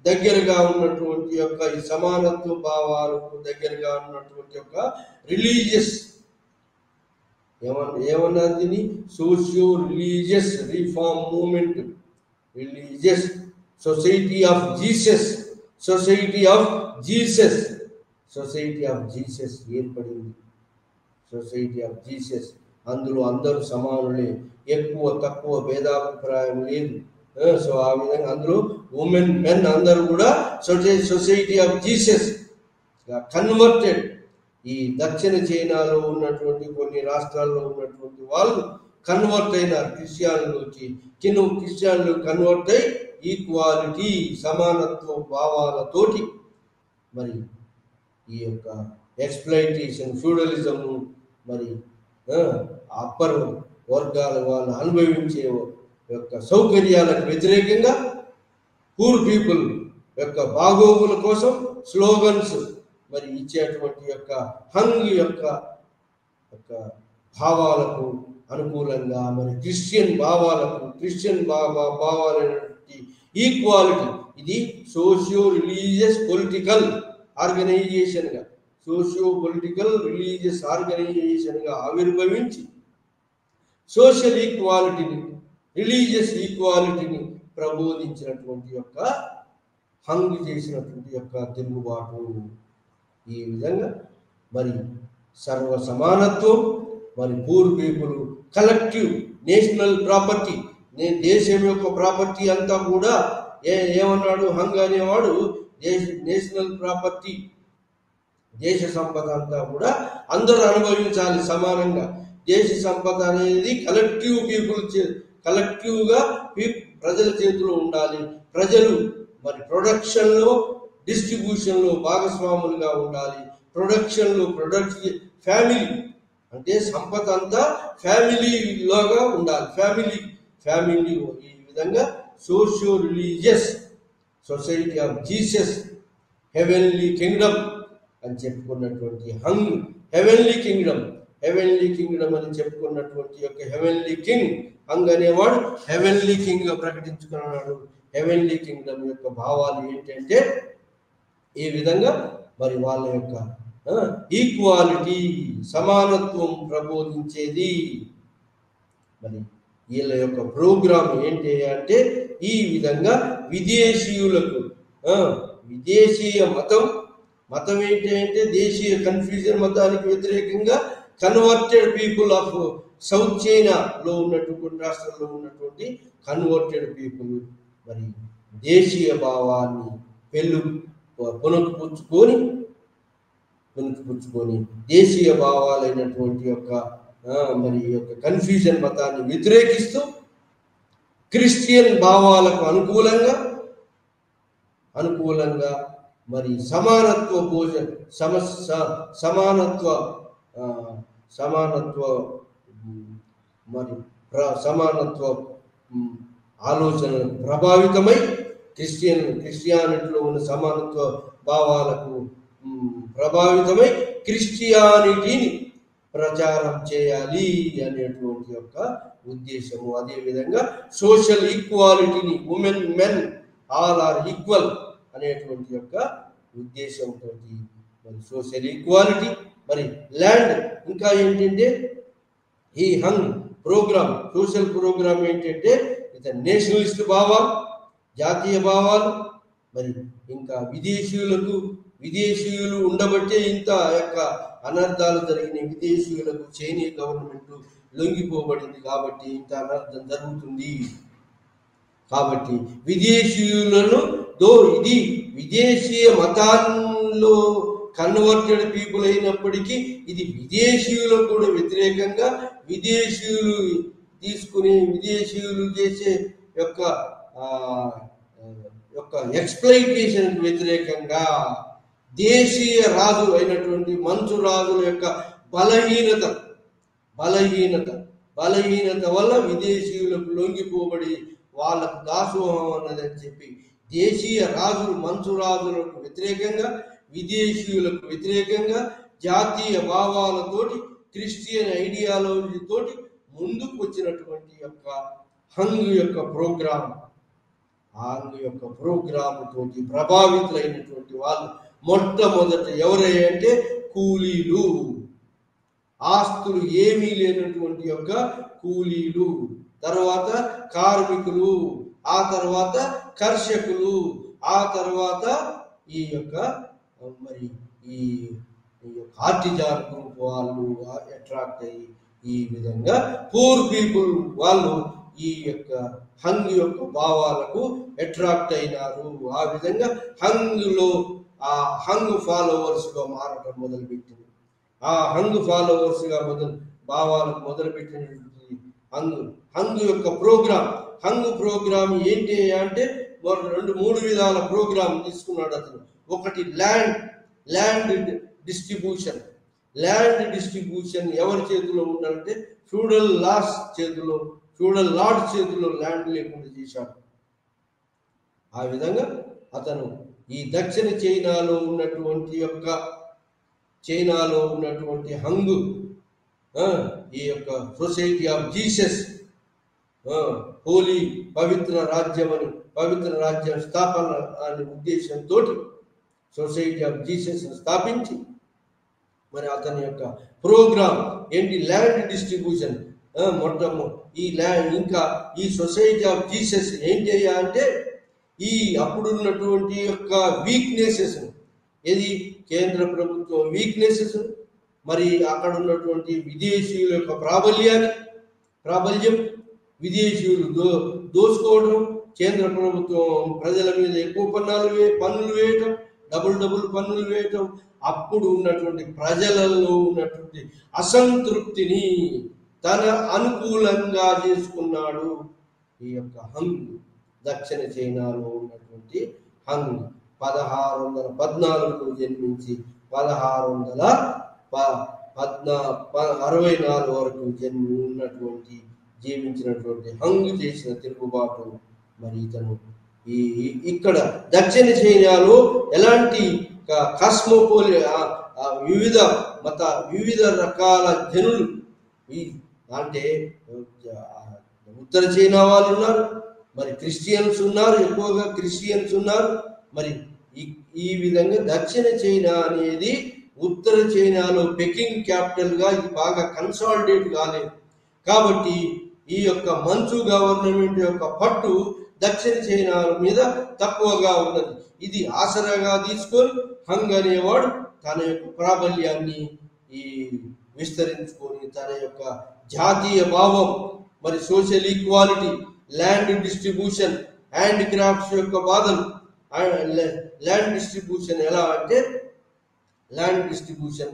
దగ్గరగా ఉన్నటువంటి యొక్క ఈ సమానత్వ భావాలకు దగ్గరగా ఉన్నటువంటి యొక్క రిలీజియస్ ఏమన్నారు దీన్ని, socio religious reform movement, religious society of Jesus ఏర్పడింది. సొసైటీ ఆఫ్ జీసస్, అందులో అందరూ సమానులే, ఎక్కువ తక్కువ భేదాభిప్రాయం లేదు. సో ఆ విధంగా అందులో ఉమెన్ మెన్ అందరూ కూడా సొసైటీ ఆఫ్ జీసస్ కన్వర్టెడ్. ఈ దక్షిణ చైనాలో ఉన్నటువంటి కొన్ని రాష్ట్రాల్లో ఉన్నటువంటి వాళ్ళు కన్వర్ట్ అయినారు క్రిస్టియానిటీలోకి. క్రిస్టియానిటీ కన్వర్ట్ అయి ఈక్వాలిటీ, సమానత్వ భావాలతోటి మరి ఈ యొక్క ఎక్స్ప్లైటేషన్, ఫ్యూడలిజము, మరి అప్పర్ వర్గాల వాళ్ళు అనుభవించే యొక్క సౌకర్యాలకు వ్యతిరేకంగా పూర్ పీపుల్ యొక్క బాగోగుల కోసం స్లోగన్స్ మరి ఇచ్చేటువంటి యొక్క హంగ్ యొక్క భావాలకు అనుకూలంగా, మరి క్రిస్టియన్ భావాలైనటువంటి ఈక్వాలిటీ, ఇది సోషియో రిలీజియస్ పొలిటికల్ ఆర్గనైజేషన్గా, రిలీజియస్ ఆర్గనైజేషన్గా ఆవిర్భవించి సోషల్ ఈక్వాలిటీని, రిలీజియస్ ఈక్వాలిటీని ప్రబోధించినటువంటి యొక్క హంగ్ చేసినటువంటి యొక్క తిరుగుబాటు. ఈ విధంగా మరి సర్వ సమానత్వం, మరి poor people collective national property, దేశం యొక్క ప్రాపర్టీ అంతా కూడా ఏమన్నాడు హంగ్ అనేవాడు, నేషనల్ ప్రాపర్టీ, దేశ సంపద అంతా కూడా అందరూ అనుభవించాలి సమానంగా. దేశ సంపద అనేది కలెక్టివ్గా ప్రజల చేతిలో ఉండాలి. ప్రజలు మరి ప్రొడక్షన్లో, డిస్ట్రిబ్యూషన్లో భాగస్వాములుగా ఉండాలి. ఫ్యామిలీ అంటే సంపద అంతా ఫ్యామిలీలాగా ఉండాలి. ఫ్యామిలీ ఈ విధంగా socio religious society of Jesus heavenly Kingdom అని చెప్పుకున్నటువంటి హెవెన్లీ కింగ్డమ్ అని చెప్పుకున్నటువంటి యొక్క హెవెన్లీ కింగ్ అనేవాడు హెవెన్లీ కింగ్ గా ప్రకటించుకున్నాడు. హెవెన్లీ కింగ్డమ్ యొక్క భావాలు ఏంటంటే ఈ విధంగా మరి వాళ్ళ యొక్క ఈక్వాలిటీ, సమానత్వం ప్రబోధించేది. మరి వీళ్ళ యొక్క ప్రోగ్రామ్ ఏంటి అంటే ఈ విధంగా విదేశీయులకు విదేశీయ మతం ఏంటి అంటే దేశీయ కన్ఫ్యూజన్ మతానికి వ్యతిరేకంగా కన్వర్టెడ్ పీపుల్ ఆఫ్ సౌత్ చైనాలో ఉన్నటువంటి రాష్ట్రంలో ఉన్నటువంటి కన్వర్టెడ్ పీపుల్ మరి దేశీయ భావాన్ని పునఃపుచ్చుకొని దేశీయ భావాలైనటువంటి యొక్క మరి యొక్క కన్ఫ్యూజన్ మతాన్ని వ్యతిరేకిస్తూ క్రిస్టియన్ భావాలకు అనుకూలంగా మరి సమానత్వ ఆలోచనలకు ప్రభావితమై క్రిస్టియానిటీలో ఉన్న సమానత్వ భావాలకు ప్రభావితమై క్రిస్టియానిటీని ప్రచారం చేయాలి అనేటువంటి యొక్క ఉద్దేశము. అదేవిధంగా సోషల్ ఈక్వాలిటీని, women men all are equal అనేటువంటి యొక్క ఉద్దేశంతో మరి సోషల్ ఈక్వాలిటీ, మరి ల్యాండ్, ఇంకా ఏంటంటే ఈ ప్రోగ్రామ్ సోషల్ ప్రోగ్రామ్ ఏంటంటే నేషనలిస్ట్ భావాలు, జాతీయ భావాలు, మరి ఇంకా విదేశీయులు ఉండబట్టే ఇంత యొక్క అనర్థాలు జరిగినాయి. విదేశీయులకు చైనీయ గవర్నమెంట్ లొంగిపోబడింది కాబట్టి ఇంత అనర్థం జరుగుతుంది. కాబట్టి విదేశీయులను ఇది విదేశీయ మతాల్లో కన్వర్టెడ్ పీపుల్ అయినప్పటికీ ఇది విదేశీయులకు కూడా వ్యతిరేకంగా, విదేశీయులు చేసే యొక్క ఎక్స్‌ప్లాయిటేషన్ వ్యతిరేకంగా, దేశీయ రాజు అయినటువంటి మంచు రాజుల యొక్క బలహీనత వల్ల విదేశీయులకు లొంగిపోబడి వాళ్ళకు దాసోహం అన్నదని చెప్పి దేశీయ రాజులు మంచు రాజులకు వ్యతిరేకంగా, విదేశీయులకు వ్యతిరేకంగా జాతీయ భావాలతోటి క్రిస్టియన్ ఐడియాలజీతోటి ముందుకు వచ్చినటువంటి యొక్క యొక్క ప్రోగ్రామ్ తోటి ప్రభావితులైనటువంటి వాళ్ళు మొట్టమొదట ఎవరంటే కూలీలు, ఆస్తులు ఏమీ లేనటువంటి యొక్క కూలీలు, తర్వాత కార్మికులు, ఆ తర్వాత కర్షకులు, ఆ తర్వాత ఈ యొక్క మరి ఈ ఆర్టిజాన్ గ్రూప్ వాళ్ళు అట్రాక్ట్ అయ్యి ఈ విధంగా పూర్ పీపుల్ వాళ్ళు ఈ యొక్క యొక్క భావాలకు అట్రాక్ట్ అయినారు. ఆ విధంగా ఫాలోవర్స్ గా మారటం మొదలుపెట్టింది. ఆ ఫాలోవర్స్ గా భావాలకు మొదలుపెట్టినటువంటి యొక్క ప్రోగ్రామ్ ఏంటి అంటే 2-3 విధాల ప్రోగ్రామ్ తీసుకున్నాడు అతను. ఒకటి ల్యాండ్ డిస్ట్రిబ్యూషన్ ఎవరి చేతిలో ఉండాలంటే ఫ్యూడల్ లార్డ్స్ చేతిలో ల్యాండ్ లేకుండా చేశాడు. ఆ విధంగా అతను ఈ దక్షిణ చైనాలో ఉన్నటువంటి ఈ యొక్క సొసైటీ ఆఫ్ జీసస్ హోలీ పవిత్ర రాజ్యం స్థాపన అనే ఉద్దేశంతో సొసైటీ ఆఫ్ జీసస్ స్థాపించి మరి అతని యొక్క ప్రోగ్రామ్ ఏంటి ల్యాండ్ డిస్ట్రిబ్యూషన్. ఇంకా ఈ సొసైటీ ఆఫ్ జీసస్ ఏం చేయాలంటే ఈ అప్పుడున్నటువంటి యొక్క వీక్నెసెస్, ఏది కేంద్ర ప్రభుత్వం వీక్నెసెస్, మరి అక్కడ ఉన్నటువంటి విదేశీయుల యొక్క ప్రాబల్యం, విదేశీయులు దోసుకోవడం, కేంద్ర ప్రభుత్వం ప్రజల మీద ఎక్కువ పన్నులు వేయటం, డబుల్ పన్నులు వేయటం, అప్పుడు ఉన్నటువంటి ప్రజలలో ఉన్నటువంటి అసంతృప్తిని తన అనుకూలంగా చేసుకున్నాడు. ఈ యొక్క హంగ్ దక్షిణ చైనాలో ఉన్నటువంటి హంగ్ 1614లో జన్మించి 1664 వరకు ఉన్నటువంటి జీవించినటువంటి హంగ్ చేసిన తిరుగుబాటు. మరి ఇతను ఇక్కడ దక్షిణ చైనాలో ఎలాంటి వివిధ రకాల జనులు, అంటే ఉత్తర చైనా వాళ్ళు ఉన్నారు, మరి క్రిస్టియన్స్ ఉన్నారు, ఎక్కువగా క్రిస్టియన్స్ ఉన్నారు. మరి ఈ విధంగా దక్షిణ చైనా అనేది ఉత్తర చైనాలో పెకింగ్ క్యాపిటల్ గా ఇది బాగా కన్సాలిడేట్ కాలేదు. కాబట్టి ఈ యొక్క మంచు గవర్నమెంట్ యొక్క పట్టు దక్షిణ చైనా మీద తక్కువగా ఉన్నది. ఇది ఆసరాగా తీసుకొని హంగ్ అనేవాడు తన యొక్క ప్రాబల్యాన్ని విస్తరించుకొని తన యొక్క జాతీయ భావం, మరి social equality, land distribution, hand crafts యొక్క బాధలు. ల్యాండ్ డిస్ట్రిబ్యూషన్ ఎలా అంటే, ల్యాండ్ డిస్ట్రిబ్యూషన్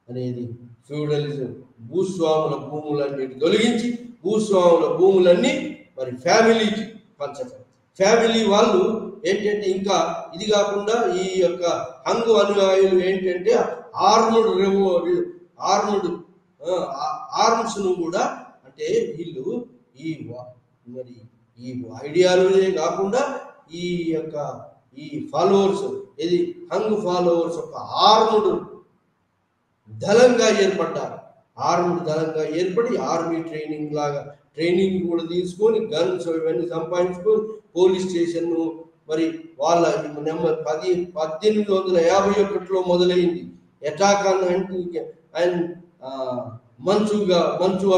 అనేది ఫ్యూడలిజం, భూస్వాముల భూములన్నీ తొలగించి భూస్వాముల భూములన్నీ మరి ఫ్యామిలీకి పంచడం. ఫ్యామిలీ వాళ్ళు ఏంటంటే, ఇంకా ఇది కాకుండా ఈ యొక్క హంగు అనుయాయులు ఏంటంటే ఆర్మ్స్ ను కూడా, అంటే వీళ్ళు మరి ఈ ఐడియాలజీ కాకుండా ఈ యొక్క ఫాలోవర్స్, ఇది హంగ్ ఫాలోవర్స్ ఒక ఆర్ముడ్ దళంగా ఏర్పడ్డారు. ఆర్ముడ్ దళంగా ఏర్పడి ఆర్మీ ట్రైనింగ్ కూడా తీసుకొని గన్స్ ఇవన్నీ సంపాదించుకొని పోలీస్ స్టేషన్ మరి వాళ్ళ 1851లో మొదలైంది అటాక్ అండ్ మంచు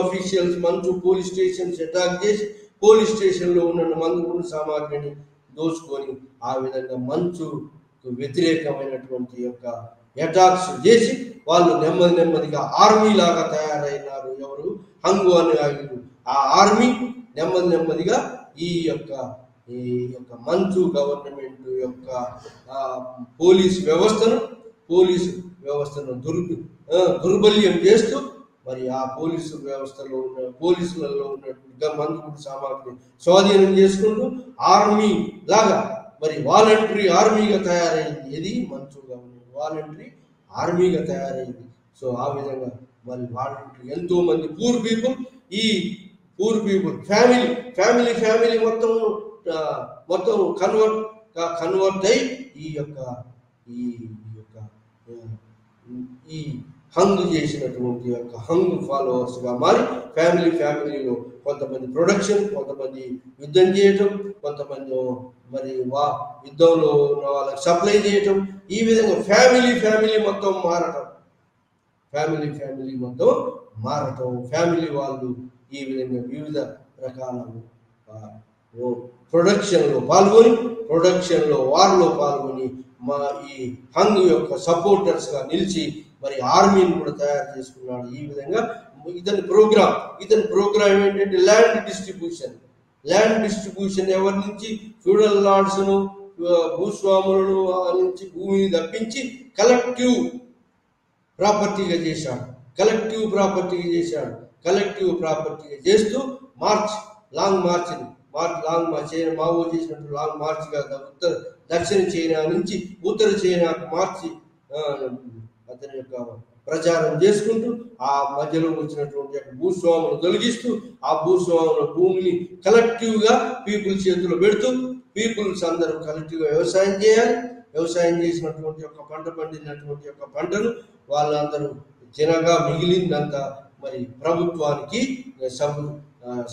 అఫీషియల్స్, మంచు పోలీస్ స్టేషన్స్ అటాక్ చేసి పోలీస్ స్టేషన్లో ఉన్న మందు సామాగ్రిని దోచుకొని ఆ విధంగా మంచుకు వ్యతిరేకమైనటువంటి యొక్క అటాక్స్ చేసి వాళ్ళు నెమ్మదిగా ఆర్మీ లాగా తయారైనారు. ఎవరు? హంగు అనుయాయులు. ఆ ఆర్మీ నెమ్మదిగా ఈ యొక్క మంచు గవర్నమెంట్ యొక్క పోలీసు వ్యవస్థను దుర్బల్యం చేస్తూ మరి ఆ పోలీసులలో ఉన్నటువంటి మందు సామాగ్రి స్వాధీనం చేసుకుంటూ ఆర్మీ లాగా మరి వాలంటరీ ఆర్మీగా తయారైంది. ఇది మంచు గవర్నమెంట్ వాలంటరీ ఆర్మీగా తయారైంది. సో ఆ విధంగా మరి వాలంటరీ ఎంతో మంది పూర్ పీపుల్ ఫ్యామిలీ మొత్తం కన్వర్ట్ అయి ఈ హంగ్ చేసినటువంటి యొక్క హంగ్ ఫాలోవర్స్ గా మారి ఫ్యామిలీలో కొంతమంది ప్రొడక్షన్, కొంతమంది యుద్ధం చేయటం, కొంతమంది మరి యుద్ధంలో ఉన్న వాళ్ళకి సప్లై చేయటం. ఈ విధంగా ఫ్యామిలీ మొత్తం మారటం. ఫ్యామిలీ వాళ్ళు ఈ విధంగా వివిధ రకాల ప్రొడక్షన్లో వార్లో పాల్గొని ఈ హంగ్ యొక్క సపోర్టర్స్ గా నిలిచి మరి ఆర్మీని కూడా తయారు చేసుకున్నాడు. ఈ విధంగా ఇతని ప్రోగ్రామ్ ఏంటంటే ల్యాండ్ డిస్ట్రిబ్యూషన్ ఎవరి నుంచి? ఫ్యూడల్ లార్డ్స్ ను, భూస్వాములను నుంచి భూమిని తప్పించి కలెక్టివ్ ప్రాపర్టీగా చేశాడు. కలెక్టివ్ ప్రాపర్టీగా చేస్తూ లాంగ్ మార్చ్ మావో చేసినట్టు లాంగ్ మార్చ్ గా దక్షిణ చైనా నుంచి ఉత్తర చైనాకు మార్చి అతని యొక్క ప్రచారం చేసుకుంటూ ఆ మధ్యలో వచ్చినటువంటి భూస్వాములు తొలగిస్తూ ఆ భూస్వాముల భూమిని కలెక్టివ్ గా పీపుల్ చేతిలో పెడుతూ పీపుల్స్ అందరూ కలెక్టివ్ గా వ్యవసాయం చేయాలి. వ్యవసాయం చేసినటువంటి యొక్క పంట పండినటువంటి యొక్క పంటను వాళ్ళందరూ తినగా మిగిలిందంత మరి ప్రభుత్వానికి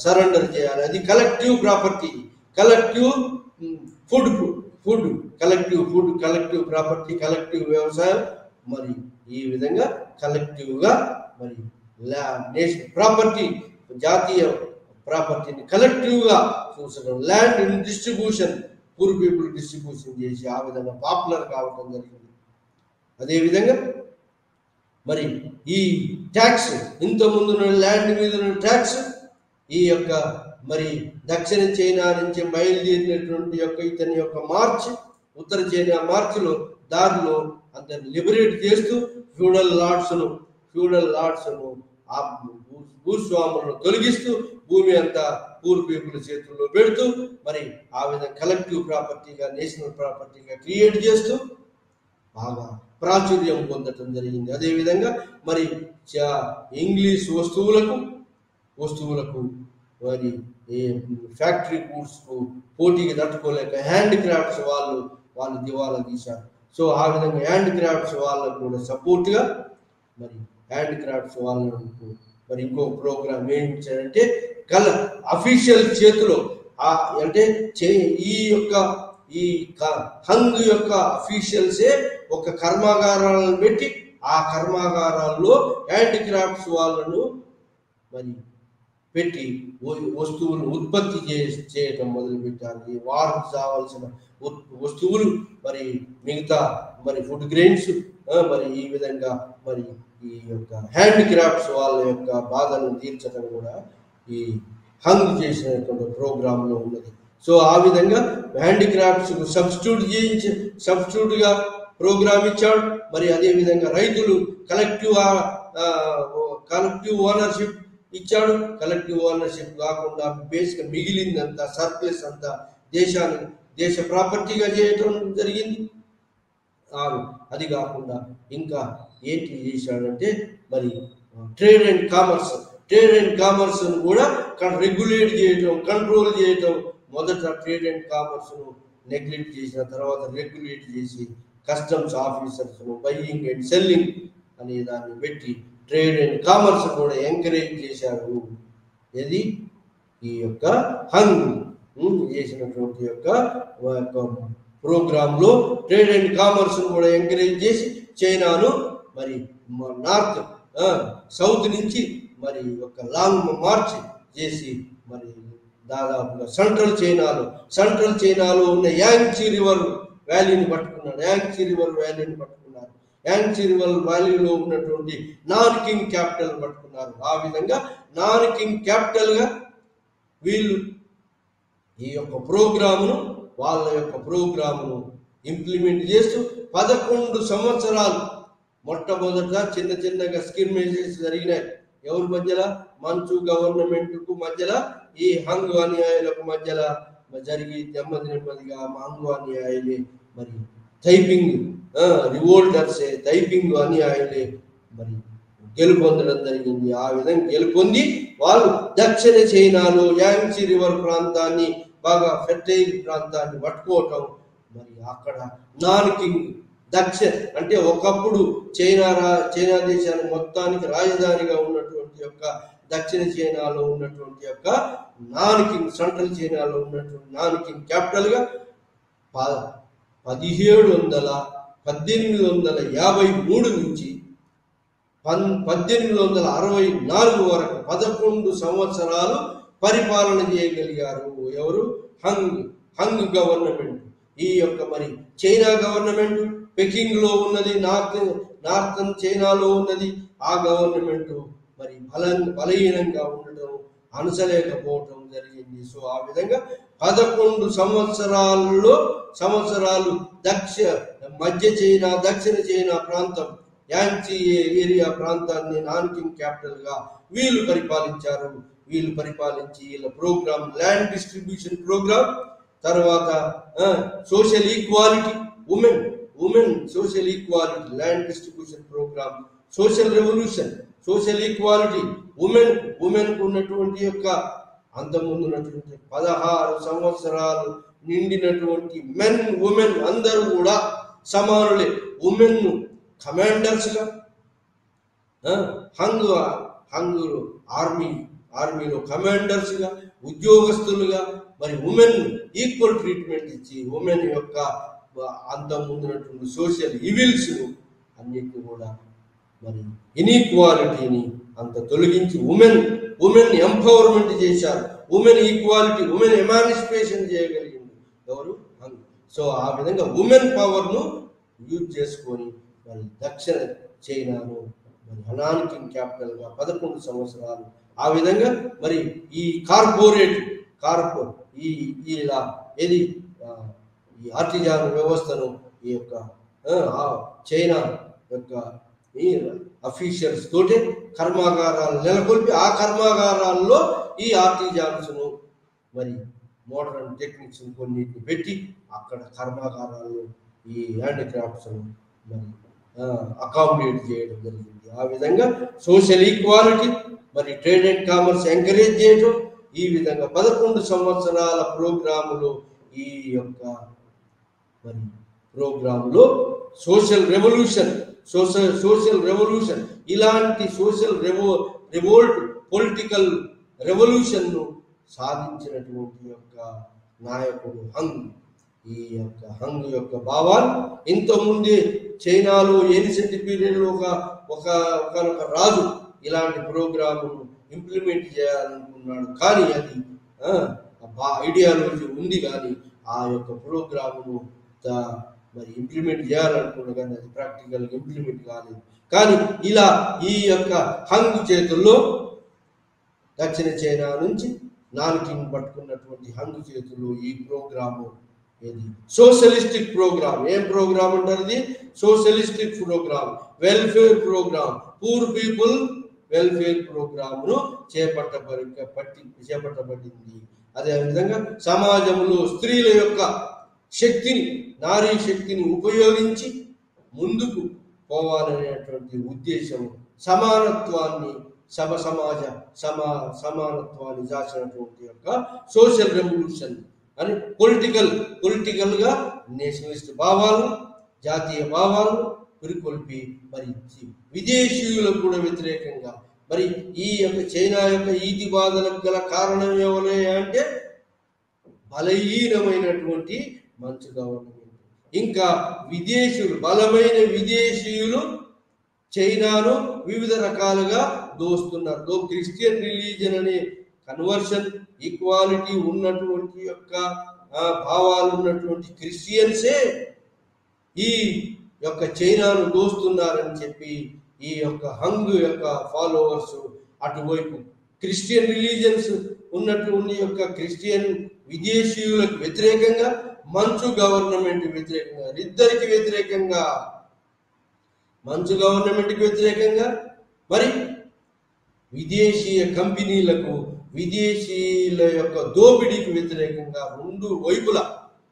సరెండర్ చేయాలి. అది collective property, collective property, collective వ్యవసాయం. మరి ఈ విధంగా కలెక్టివ్ గా మరి నేషనల్ ప్రాపర్టీ, జాతీయ ప్రాపర్టీని కలెక్టివ్ గా చూసడం, land distribution, poor people distribution చేసి ఆ విధంగా పాపులర్ కావడం జరిగింది. అదేవిధంగా మరి ఈ ట్యాక్స్, ఇంతకుముందు ల్యాండ్ మీద ట్యాక్స్, ఈ యొక్క మరి దక్షిణ చైనా నుంచి బయలుదేరినటువంటి యొక్క ఇతని యొక్క ఉత్తర చైనా మార్చిలో దారిలో అందరిని లిబరేట్ చేస్తూ ఫ్యూడల్ లార్డ్స్ ను భూస్వాములను తొలగిస్తూ భూమి అంతా పూర్ పీపుల్ చేతుల్లో పెడుతూ మరి ఆ విధంగా కలెక్టివ్ ప్రాపర్టీగా, నేషనల్ ప్రాపర్టీగా క్రియేట్ చేస్తూ బాగా ప్రాచుర్యం పొందటం జరిగింది. అదేవిధంగా మరి ఇంగ్లీష్ వస్తువులకు మరి ఫ్యాక్టరీ గూడ్స్కు పోటీకి తట్టుకోలేక హ్యాండ్ క్రాఫ్ట్స్ వాళ్ళు దివాలా తీశారు. సో ఆ విధంగా హ్యాండ్ క్రాఫ్ట్స్ వాళ్ళకు కూడా సపోర్ట్గా మరి హ్యాండ్ క్రాఫ్ట్స్ వాళ్ళకు మరి ఇంకో ప్రోగ్రామ్ ఏం ఇచ్చారంటే అఫీషియల్ చేతిలో అంటే ఈ హంగ్ యొక్క అఫీషియల్సే ఒక కర్మాగారాలను పెట్టి ఆ కర్మాగారాల్లో హ్యాండ్ క్రాఫ్ట్స్ వాళ్ళను మరి పెట్టి వస్తువులు ఉత్పత్తి చేయటం మొదలుపెట్టారు. ఈ వారికి కావాల్సిన వస్తువులు మరి మిగతా మరి ఫుడ్ గ్రెయిన్స్ మరి ఈ విధంగా మరి ఈ యొక్క హ్యాండ్ క్రాఫ్ట్స్ వాళ్ళ యొక్క బాధను తీర్చడం కూడా ఈ హంగ్ చేసినటువంటి ప్రోగ్రాంలో ఉన్నది. సో ఆ విధంగా హ్యాండ్ క్రాఫ్ట్స్ సబ్స్టిట్యూట్గా ప్రోగ్రామ్ ఇచ్చాడు. మరి అదేవిధంగా రైతులు కలెక్టివ్ ఓనర్షిప్ ఇచ్చాడు. కలెక్టివ్ ఓనర్షిప్ కాకుండా బేసిక్ మిగిలిందంతా సర్ప్లస్ అంతా దేశ ప్రాపర్టీగా చేయటం జరిగింది. అది కాకుండా ఇంకా ఏంటి చేశాడంటే మరి ట్రేడ్ అండ్ కామర్స్ కూడా రెగ్యులేట్ చేయటం, కంట్రోల్ చేయటం. మొదట ట్రేడ్ అండ్ కామర్స్ను నెగ్లెక్ట్ చేసిన తర్వాత రెగ్యులేట్ చేసి కస్టమ్స్ ఆఫీసర్స్ను బయ్యింగ్ అండ్ సెల్లింగ్ అనే దాన్ని పెట్టి ట్రేడ్ అండ్ కామర్స్ కూడా ఎంకరేజ్ చేశారు. ఇది ఈ యొక్క హంగ్ చేసినటువంటి యొక్క ప్రోగ్రాంలో ట్రేడ్ అండ్ కామర్స్ కూడా ఎంకరేజ్ చేసి చైనాను మరి సౌత్ నుంచి మరి ఒక లాంగ్ మార్చ్ చేసి మరి దాదాపుగా సెంట్రల్ చైనాలో ఉన్న యాంగ్సీ రివర్ వ్యాలీని పట్టుకున్నారు. యాంగ్సీ రివర్ వ్యాలీలో ఉన్నటువంటి నాన్కింగ్ క్యాపిటల్ పట్టుకున్నారు. ఆ విధంగా నాన్కింగ్ క్యాపిటల్గా వీళ్ళు ఈ యొక్క వాళ్ళ యొక్క ప్రోగ్రామును ఇంప్లిమెంట్ చేస్తూ 11 సంవత్సరాలు మొట్టమొదట చిన్నగా స్కిర్మేజెస్ జరిగినాయి. ఎవరి మధ్యలో? మంచు గవర్నమెంట్కు మధ్యలో ఈ హంగ్ అనుయాయులకు మధ్యలో జరిగి నెమ్మదిగా హంగ్ అనుయాయులే మరి తైపింగ్ రివోల్టర్సే తైపింగ్ అనుయాయులే మరి గెలుపొందడం జరిగింది. ఆ విధంగా గెలుపొంది వాళ్ళు దక్షిణ చైనాలో యాంగ్సీ రివర్ ప్రాంతాన్ని బాగా ఫెర్టైల్ ప్రాంతాన్ని పట్టుకోవటం. మరి అక్కడ నాన్కింగ్ అంటే ఒకప్పుడు చైనా దేశానికి మొత్తానికి రాజధానిగా ఉన్నటువంటి యొక్క దక్షిణ చైనాలో ఉన్నటువంటి యొక్క నాన్కింగ్, సెంట్రల్ చైనాలో ఉన్నటువంటి నాన్కింగ్ క్యాపిటల్గా 1853 నుంచి 1864 వరకు 11 సంవత్సరాలు పరిపాలన చేయగలిగారు. ఎవరు? Hung government. ఈ యొక్క మరి చైనా గవర్నమెంట్ పెకింగ్లో ఉన్నది, నార్థన్ చైనాలో ఉన్నది. ఆ గవర్నమెంట్ మరి బలహీనంగా ఉండటం, అనసలేకపోవటం జరిగింది. సో ఆ విధంగా 11 సంవత్సరాలు దక్షిణ చైనా ప్రాంతం యాంగ్సీ ఏరియా ప్రాంతాన్ని నాన్కింగ్ క్యాపిటల్ గా వీళ్ళు పరిపాలించారు. వీళ్ళు పరిపాలించి వీళ్ళ ప్రోగ్రామ్ ల్యాండ్ డిస్ట్రిబ్యూషన్ ప్రోగ్రామ్, తర్వాత social equality, women social equality, land distribution programme, social revolution, social equality, women కు ఉన్నటువంటి యొక్క అంతకుముందు ఉన్నటువంటి 16 సంవత్సరాలు నిండినటువంటి మెన్ ఉమెన్ అందరూ కూడా సమానులే. ఉమెన్ కమాండర్స్ గా, హంగ్ ఆర్మీలో కమాండర్స్ గా, ఉద్యోగస్తులుగా మరి ఉమెన్ ఈక్వల్ ట్రీట్మెంట్ ఇచ్చి ఉమెన్ యొక్క అంతకుముందున్నటువంటి సోషల్ ఈవిల్స్ అన్నిటిని కూడా మరి ఇన్ఈక్వాలిటీని అంత తొలగించి ఉమెన్ ఎంపవర్మెంట్ చేశారు. ఉమెన్ ఈక్వాలిటీ, ఉమెన్ ఎమాన్సిపేషన్ చేయగలిగింది ఎవరు? హంగ్. సో ఆ విధంగా ఉమెన్ పవర్ను యూజ్ చేసుకొని మరి దక్షిణ చైనాను మరి నాన్కింగ్ క్యాపిటల్గా 11 సంవత్సరాలు ఆ విధంగా మరి ఈ ఈ ఆర్టిజాన్ వ్యవస్థను ఈ యొక్క చైనా యొక్క అఫీషియల్స్ తోటి కర్మాగారాలు నెలకొల్పి ఆ కర్మాగారాల్లో ఈ ఆర్టిజాన్స్ను మరి మోడర్న్ టెక్నిక్స్ కొన్నిటిని పెట్టి అక్కడ కర్మాగారాల్లో ఈ హ్యాండిక్రాఫ్ట్స్ను మరి అకామిడేట్ చేయడం జరిగింది. ఆ విధంగా సోషల్ ఈక్వాలిటీ మరి ట్రేడ్ అండ్ కామర్స్ ఎంకరేజ్ చేయడం, ఈ విధంగా 11 సంవత్సరాల ప్రోగ్రాములో ఈ యొక్క మరి ప్రోగ్రాంలో సోషల్ రెవల్యూషన్ ఇలాంటి సోషల్ రివోల్ట్ పొలిటికల్ రెవల్యూషన్ను సాధించినటువంటి యొక్క నాయకుడు హంగ్. ఈ యొక్క హంగ్ యొక్క భావాలు ఇంతకుముందే చైనాలో ఏన్షియంట్ పీరియడ్లో ఒక రాజు ఇలాంటి ప్రోగ్రామును ఇంప్లిమెంట్ చేయాలనుకున్నాడు, కానీ అది ఐడియాలజీ ఉంది, కానీ ఆ యొక్క ప్రోగ్రామును మరి ఇంప్లిమెంట్ చేయాలనుకున్నా కానీ అది ప్రాక్టికల్గా ఇంప్లిమెంట్ కాలేదు. కానీ ఇలా ఈ యొక్క హంగ్ చేతుల్లో దక్షిణ చైనా నుంచి నాన్కింగ్ పట్టుకున్నటువంటి హంగ్ చేతుల్లో ఈ ప్రోగ్రాము ఏది సోషలిస్టిక్ ప్రోగ్రామ్. ఏం ప్రోగ్రామ్ అంటారు? ఇది socialistic programme, welfare programme, poor people welfare ప్రోగ్రామ్ను చేపట్టబడింది. అదేవిధంగా సమాజంలో స్త్రీల యొక్క శక్తిని, నారీ శక్తిని ఉపయోగించి ముందుకు పోవాలనేటువంటి ఉద్దేశం, సమానత్వాన్ని సమానత్వాన్ని దాచినటువంటి యొక్క సోషల్ రెవల్యూషన్ అని పొలిటికల్గా నేషనలిస్ట్ భావాలు, జాతీయ భావాలు పురికొల్పి మరి విదేశీయులకు కూడా వ్యతిరేకంగా మరి ఈ యొక్క చైనా యొక్క ఈతి బాధలకు గల కారణం ఏమనే అంటే బలహీనమైనటువంటి మంచు గవర్నమెంట్, ఇంకా బలమైన విదేశీయులు చైనాను వివిధ రకాలుగా దోస్తున్నారు. క్రిస్టియన్ రిలీజన్ అనే కన్వర్షన్ ఈక్వాలిటీ ఉన్నటువంటి యొక్క భావాలు ఉన్నటువంటి క్రిస్టియన్సే ఈ యొక్క చైనాను దోస్తున్నారని చెప్పి ఈ యొక్క హంగ్ యొక్క ఫాలోవర్స్ అటువైపు క్రిస్టియన్ రిలీజన్స్ ఉన్నటువంటి యొక్క క్రిస్టియన్ విదేశీయులకు వ్యతిరేకంగా, మంచు గవర్నమెంట్ వ్యతిరేకంగా, ఇద్దరికి వ్యతిరేకంగా, మంచు గవర్నమెంట్కి వ్యతిరేకంగా మరి విదేశీయ కంపెనీలకు, విదేశీయుల యొక్క దోపిడీకి వ్యతిరేకంగా రెండు వైపులా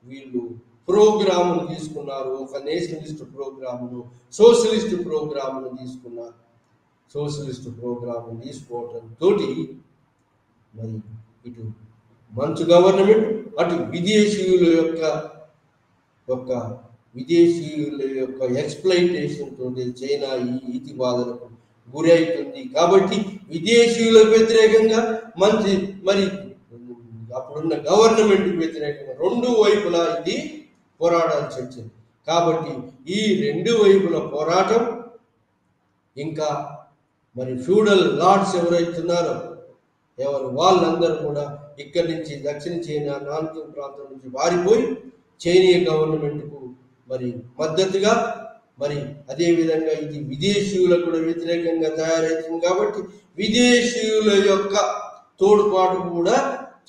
వీళ్ళు ప్రోగ్రామును తీసుకున్నారు. ఒక నేషనలిస్ట్ ప్రోగ్రామును, సోషలిస్ట్ ప్రోగ్రామును తీసుకున్నారు. సోషలిస్ట్ ప్రోగ్రామును తీసుకోవడంతో మరి ఇటు మంచు గవర్నమెంట్, అటు విదేశీయుల యొక్క ఎక్స్ప్లైటేషన్ తోటి చైనా ఈ ఈతి బాధలకు గురి అవుతుంది. కాబట్టి విదేశీయులకు వ్యతిరేకంగా మరి అప్పుడున్న గవర్నమెంట్కి వ్యతిరేకంగా రెండు వైపులా ఇది పోరాడాల్సి వచ్చింది. కాబట్టి ఈ రెండు వైపుల పోరాటం, ఇంకా మరి ఫ్యూడల్ లార్డ్స్ ఎవరైతున్నారో వాళ్ళందరూ కూడా ఇక్కడి నుంచి దక్షిణ చైనా నాన్కింగ్ ప్రాంతం నుంచి వారిపోయి చైనీయ గవర్నమెంట్కు మరి మద్దతుగా, మరి అదేవిధంగా ఇది విదేశీయులకు కూడా వ్యతిరేకంగా తయారవుతుంది. కాబట్టి విదేశీయుల యొక్క తోడ్పాటు కూడా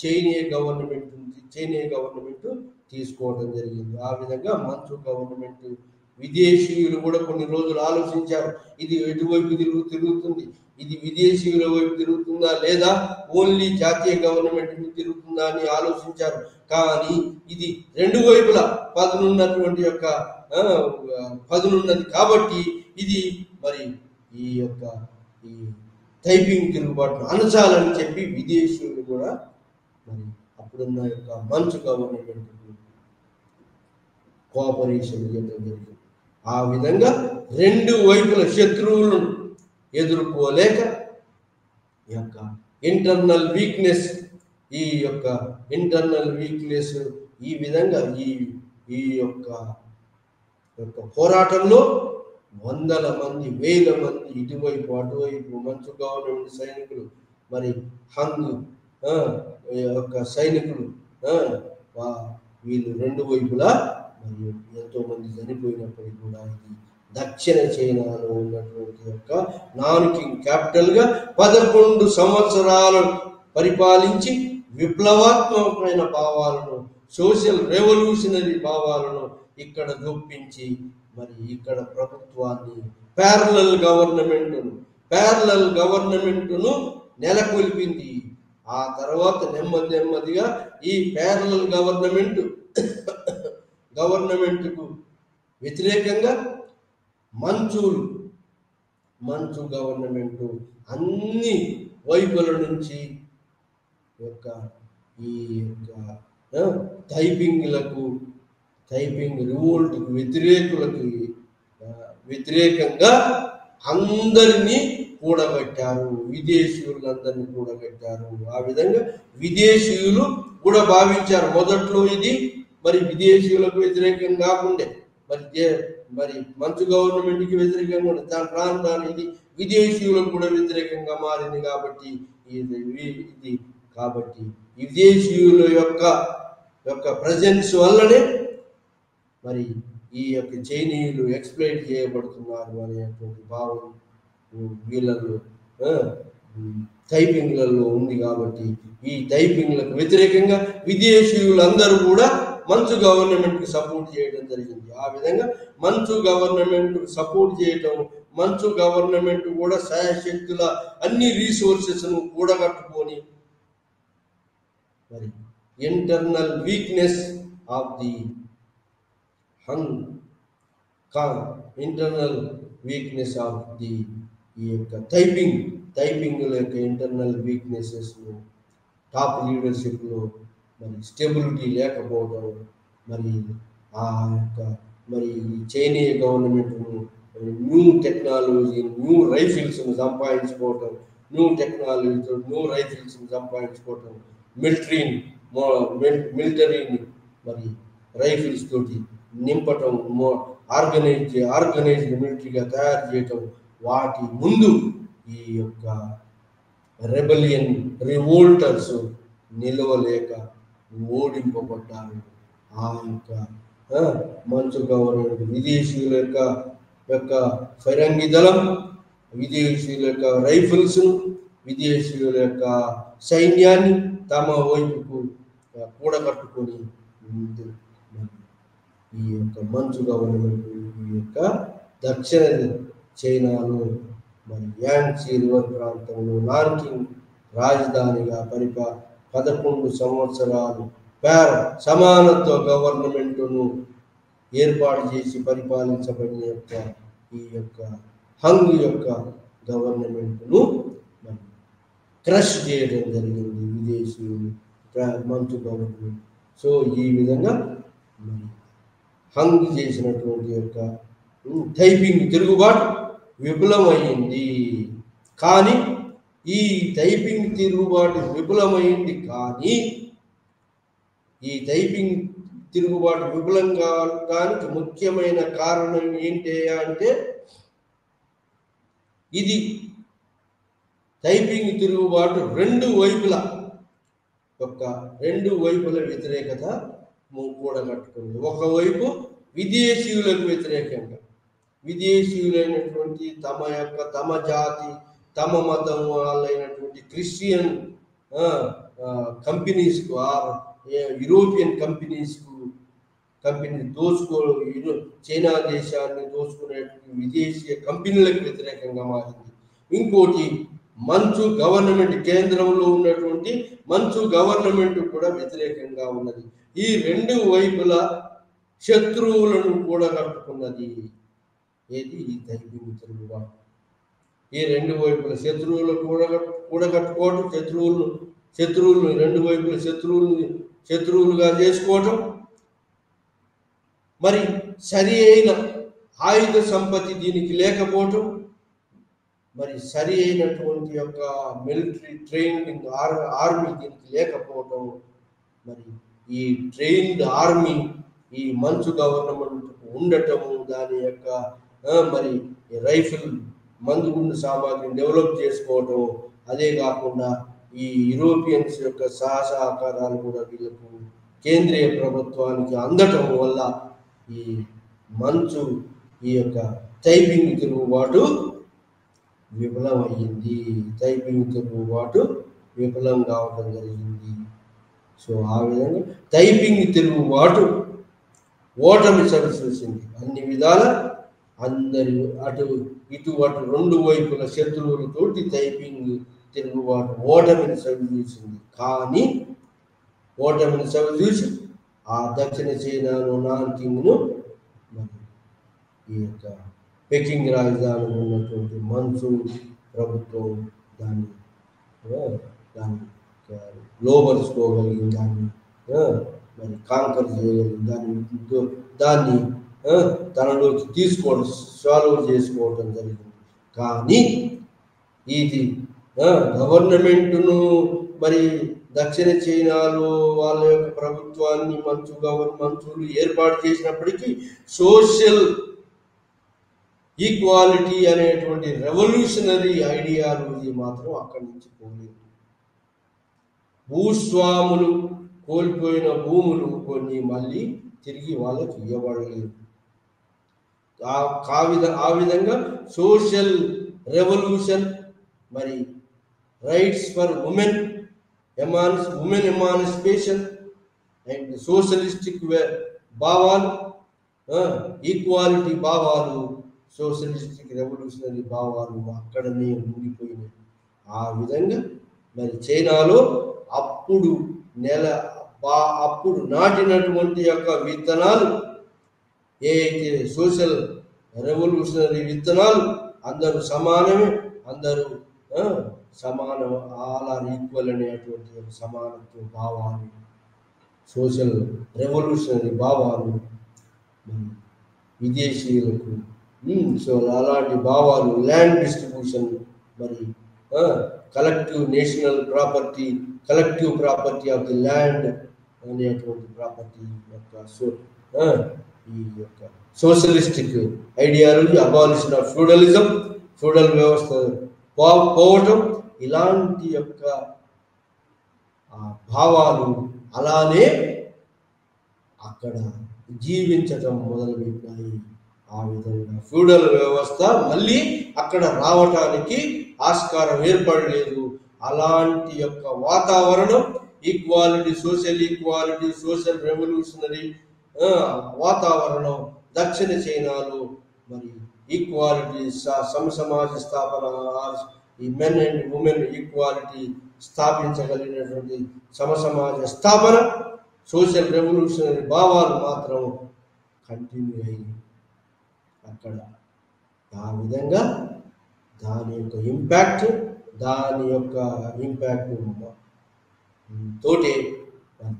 చైనీయ గవర్నమెంట్ తీసుకోవడం జరిగింది. ఆ విధంగా మంచు గవర్నమెంట్, విదేశీయులు కూడా కొన్ని రోజులు ఆలోచించారు, ఇది ఎటువైపు తిరుగుతుంది, ఇది విదేశీయుల వైపు తిరుగుతుందా లేదా ఓన్లీ జాతీయ గవర్నమెంట్ తిరుగుతుందా అని ఆలోచించారు. కానీ ఇది రెండు వైపులా పదునున్నటువంటి యొక్క పదునున్నది కాబట్టి ఇది మరి ఈ యొక్క ఈ టైపింగ్ తిరుగుబాటును అనచాలని చెప్పి విదేశీయులు కూడా మరి అప్పుడున్న యొక్క మంచు గవర్నమెంట్ కోఆపరేషన్ చేయడం జరిగింది. ఆ విధంగా రెండు వైపుల శత్రువులను ఎదుర్కోలేక ఈ యొక్క ఇంటర్నల్ వీక్నెస్ ఈ విధంగా ఈ యొక్క పోరాటంలో వందల మంది, వేల మంది ఇటువైపు అటువైపు మంచు గవర్నమెంట్ సైనికులు, మరి హంగ్ యొక్క సైనికులు, వీళ్ళు రెండు వైపులా మరియు ఎంతో మంది చనిపోయినప్పటికీ కూడా ఇది దక్షిణ చైనాలో ఉన్నటువంటి యొక్క నాన్కింగ్ క్యాపిటల్ గా 11 సంవత్సరాలు పరిపాలించి విప్లవాత్మకమైన భావాలను, సోషల్ రెవల్యూషనరీ భావాలను ఇక్కడ చూపించి మరి ఇక్కడ ప్రభుత్వాన్ని ప్యారలల్ గవర్నమెంట్ను నెలకొల్పింది. ఆ తర్వాత నెమ్మదిగా ఈ ప్యారలల్ గవర్నమెంట్కు వ్యతిరేకంగా మంచు గవర్నమెంట్ అన్ని వైపుల నుంచి ఈ టైపింగ్ రివోల్ట్కు వ్యతిరేకంగా అందరినీ కూడగట్టారు, విదేశీయులందరినీ కూడగట్టారు. ఆ విధంగా విదేశీయులు కూడా భావించారు మొదట్లో ఇది మరి విదేశీయులకు వ్యతిరేకం కాకుండా మరి మంచు గవర్నమెంట్కి వ్యతిరేకంగా దాని ప్రాంతాన్ని ఇది విదేశీయులకు కూడా వ్యతిరేకంగా మారింది. కాబట్టి విదేశీయుల యొక్క ప్రజెన్స్ వల్లనే మరి ఈ యొక్క చైనీయులు ఎక్స్ప్లైట్ చేయబడుతున్నారు అనేటువంటి భావం వీళ్ళలో టైపింగ్లలో ఉంది. కాబట్టి ఈ టైపింగ్లకు వ్యతిరేకంగా విదేశీయులందరూ కూడా మంచు గవర్నమెంట్కి సపోర్ట్ చేయడం జరిగింది. ఆ విధంగా మంచు గవర్నమెంట్ సపోర్ట్ చేయటం, మంచు గవర్నమెంట్ కూడా శాయశక్తుల అన్ని రీసోర్సెస్ను కూడగట్టుకొని మరి ఇంటర్నల్ వీక్నెస్ ఆఫ్ ది ఈ యొక్క టైపింగ్ల యొక్క ఇంటర్నల్ వీక్నెసెస్ను టాప్ లీడర్షిప్లో మరి స్టెబిలిటీ లేకపోవడం, మరి ఆ యొక్క మరి చైనీయ గవర్నమెంట్ను న్యూ టెక్నాలజీ న్యూ రైఫిల్స్ను సంపాదించుకోవటం మిలిటరీని మరి రైఫిల్స్ తోటి నింపటం, ఆర్గనైజ్డ్ మిలిటరీగా తయారు చేయటం, వాటి ముందు ఈ యొక్క రివోల్టర్స్ నిలవలేక ఓడింపబడ్డారు. ఆ యొక్క మంచు గవర్నమెంట్ విదేశీయుల యొక్క ఫిరంగి దళం, విదేశీయుల యొక్క రైఫిల్స్, విదేశీయుల యొక్క సైన్యాన్ని తమ వైపుకు కూడగట్టుకొని ఈ యొక్క మంచు గవర్నమెంట్ ఈ యొక్క దక్షిణ చైనాలో మరి యాంగ్సీ రివర్ ప్రాంతంలో నాన్కింగ్ రాజధానిగా 11 సంవత్సరాలు సమానత్వ గవర్నమెంట్ను ఏర్పాటు చేసి పరిపాలించబడిన యొక్క ఈ యొక్క హంగ్ యొక్క గవర్నమెంట్ను మరి క్రష్ చేయడం జరిగింది విదేశీయులు మంచు గవర్నమెంట్. సో ఈ విధంగా మరి హంగ్ చేసినటువంటి యొక్క టైపింగ్ తిరుగుబాటు విఫలమైంది. కానీ ఈ టైపింగ్ తిరుగుబాటు విఫలమైంది కానీ ఈ టైపింగ్ తిరుగుబాటు విఫలం కావడానికి ముఖ్యమైన కారణం ఏంటి అంటే ఇది టైపింగ్ తిరుగుబాటు రెండు వైపుల వ్యతిరేకత కూడగట్టుకుంది. ఒకవైపు విదేశీయులకు వ్యతిరేకంగా విదేశీయులైనటువంటి తమ జాతి తమ మతం వాళ్ళైనటువంటి క్రిస్టియన్ కంపెనీస్కు యూరోపియన్ కంపెనీ చైనా దేశాన్ని దోచుకునే విదేశీయ కంపెనీలకు వ్యతిరేకంగా మారింది. ఇంకోటి మంచు గవర్నమెంట్ కేంద్రంలో ఉన్నటువంటి మంచు గవర్నమెంట్ కూడా వ్యతిరేకంగా ఉన్నది. ఈ రెండు వైపుల శత్రువులను కూడగట్టుకున్నది ఏది ఈ టైపింగ్ తిరుగుబాటు. ఈ రెండు వైపుల శత్రువులు కూడగట్టుకోవటం, శత్రువులను రెండు వైపుల శత్రువులుగా చేసుకోవటం, మరి సరి అయిన ఆయుధ సంపత్తి దీనికి లేకపోవటం, మరి సరి అయినటువంటి యొక్క మిలిటరీ ట్రైనింగ్ ఆర్మీ దీనికి లేకపోవటం, మరి ఈ ట్రైన్డ్ ఆర్మీ ఈ మంచు గవర్నమెంట్ ఉండటము, దాని యొక్క మరి రైఫిల్ మందుగుండు సామాగ్రిని డెవలప్ చేసుకోవటం, అదే కాకుండా ఈ యూరోపియన్స్ యొక్క సహకారాలు కూడా వీళ్ళకు కేంద్రీయ ప్రభుత్వానికి అందటం వల్ల ఈ యొక్క టైపింగ్ తిరుగుబాటు విఫలమయ్యింది. విఫలం కావడం జరిగింది. సో ఆ విధంగా టైపింగ్ తిరుగుబాటు ఓటమి చవిచూసింది. అన్ని విధాల అటు ఇటు అటు రెండు వైపుల శత్రువులతోటి టైపింగ్ తిరుగుబాటు ఓటమిని చవిచూసింది. కానీ ఓటమిని చవిచూసి ఆ దక్షిణ చైనాను నాన్కింగ్ను మరి ఈ యొక్క పెకింగ్ రాజధాని ఉన్నటువంటి మంచు ప్రభుత్వం దాన్ని లోపరుచుకోగలిగింది, దాన్ని మరి కాంకర్ చేయగలిగింది, దాన్ని తనలోకి తీసుకోవడం సాల్వ్ చేసుకోవడం జరిగింది. కానీ ఇది గవర్నమెంట్ను మరి దక్షిణ చైనాలో వాళ్ళ యొక్క ప్రభుత్వాన్ని మంచులు ఏర్పాటు చేసినప్పటికీ సోషల్ ఈక్వాలిటీ అనేటువంటి రెవల్యూషనరీ ఐడియాలజీ మాత్రం అక్కడి నుంచి పోలేదు. భూస్వాములు కోల్పోయిన భూములు కొన్ని మళ్ళీ తిరిగి వాళ్ళకి ఇవ్వబడలేదు. ఆ విధంగా సోషల్ రెవల్యూషన్ మరి rights for women emancipation and socialistic భావాలు, ఈక్వాలిటీ భావాలు, సోషలిస్టిక్ రెవల్యూషనరీ భావాలు అక్కడనే ఉండిపోయినాయి. ఆ విధంగా మరి చైనాలో అప్పుడు నాటినటువంటి యొక్క విత్తనాలు ఏదైతే సోషల్ రెవల్యూషనరీ విత్తనాలు అందరూ సమానమే, అందరూ సమానం, ఆల్ ఆర్ ఈక్వల్ అనేటువంటి సమానత్వ భావాలు, సోషల్ రెవల్యూషనరీ భావాలు విదేశీయులకు సో అలాంటి భావాలు, ల్యాండ్ డిస్ట్రిబ్యూషన్ మరి collective national property, collective property of the land అనేటువంటి ప్రాపర్టీ యొక్క ఈ యొక్క socialistic ideology, abolition of feudalism, feudal వ్యవస్థ పోవటం, ఇలాంటి యొక్క భావాలు అలానే అక్కడ జీవించటం మొదలుపెట్టాయి. ఆ విధంగా ఫ్యూడల్ వ్యవస్థ మళ్ళీ అక్కడ రావటానికి ఆస్కారం ఏర్పడలేదు. అలాంటి యొక్క వాతావరణం ఈక్వాలిటీ, సోషల్ రెవల్యూషనరీ వాతావరణం దక్షిణ చైనాలో మరి ఈక్వాలిటీ, సమసమాజ స్థాపన, ఈ మెన్ అండ్ ఉమెన్ ఈక్వాలిటీ స్థాపించగలిగినటువంటి సమసమాజ స్థాపన, సోషల్ రెవల్యూషనరీ భావాలు మాత్రం కంటిన్యూ అయ్యి అక్కడ. ఆ విధంగా దాని యొక్క ఇంపాక్ట్ తోటి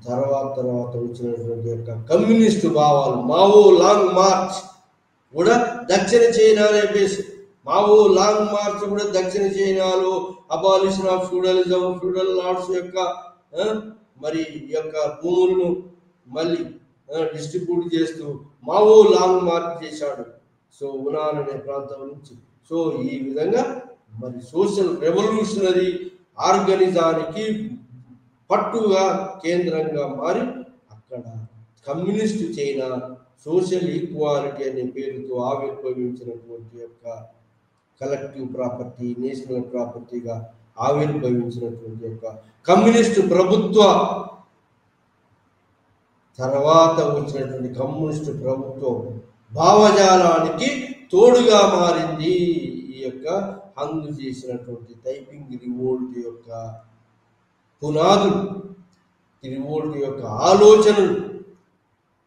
తర్వాత వచ్చినటువంటి యొక్క కమ్యూనిస్టు భావాలు, మావో లాంగ్ మార్చ్ కూడా దక్షిణ చైనానే బేస్. మావో లాంగ్ మార్చ్ కూడా దక్షిణ చైనాలో abolition of feudalism, feudal lords యొక్క మరి యొక్క భూములను మళ్ళీ డిస్ట్రిబ్యూట్ చేస్తూ మావో లాంగ్ మార్చ్ చేశాడు. సో ఉనాన్ అనే ప్రాంతం నుంచి. సో ఈ విధంగా మరి సోషల్ రెవల్యూషనరీ ఆర్గనిజానికి పట్టుగా కేంద్రంగా మారి అక్కడ కమ్యూనిస్ట్ చైనా సోషల్ ఈక్వాలిటీ అనే పేరుతో ఆవిర్భవించినటువంటి యొక్క కలెక్టివ్ ప్రాపర్టీ, నేషనల్ ప్రాపర్టీగా ఆవిర్భవించినటువంటి యొక్క కమ్యూనిస్టు ప్రభుత్వ తర్వాత వచ్చినటువంటి కమ్యూనిస్టు ప్రభుత్వం భావజాలానికి తోడుగా మారింది. ఈ యొక్క హంగ్ చేసినటువంటి టైపింగ్ రివోల్ట్ యొక్క పునాదులు, రివోల్ట్ యొక్క ఆలోచనలు,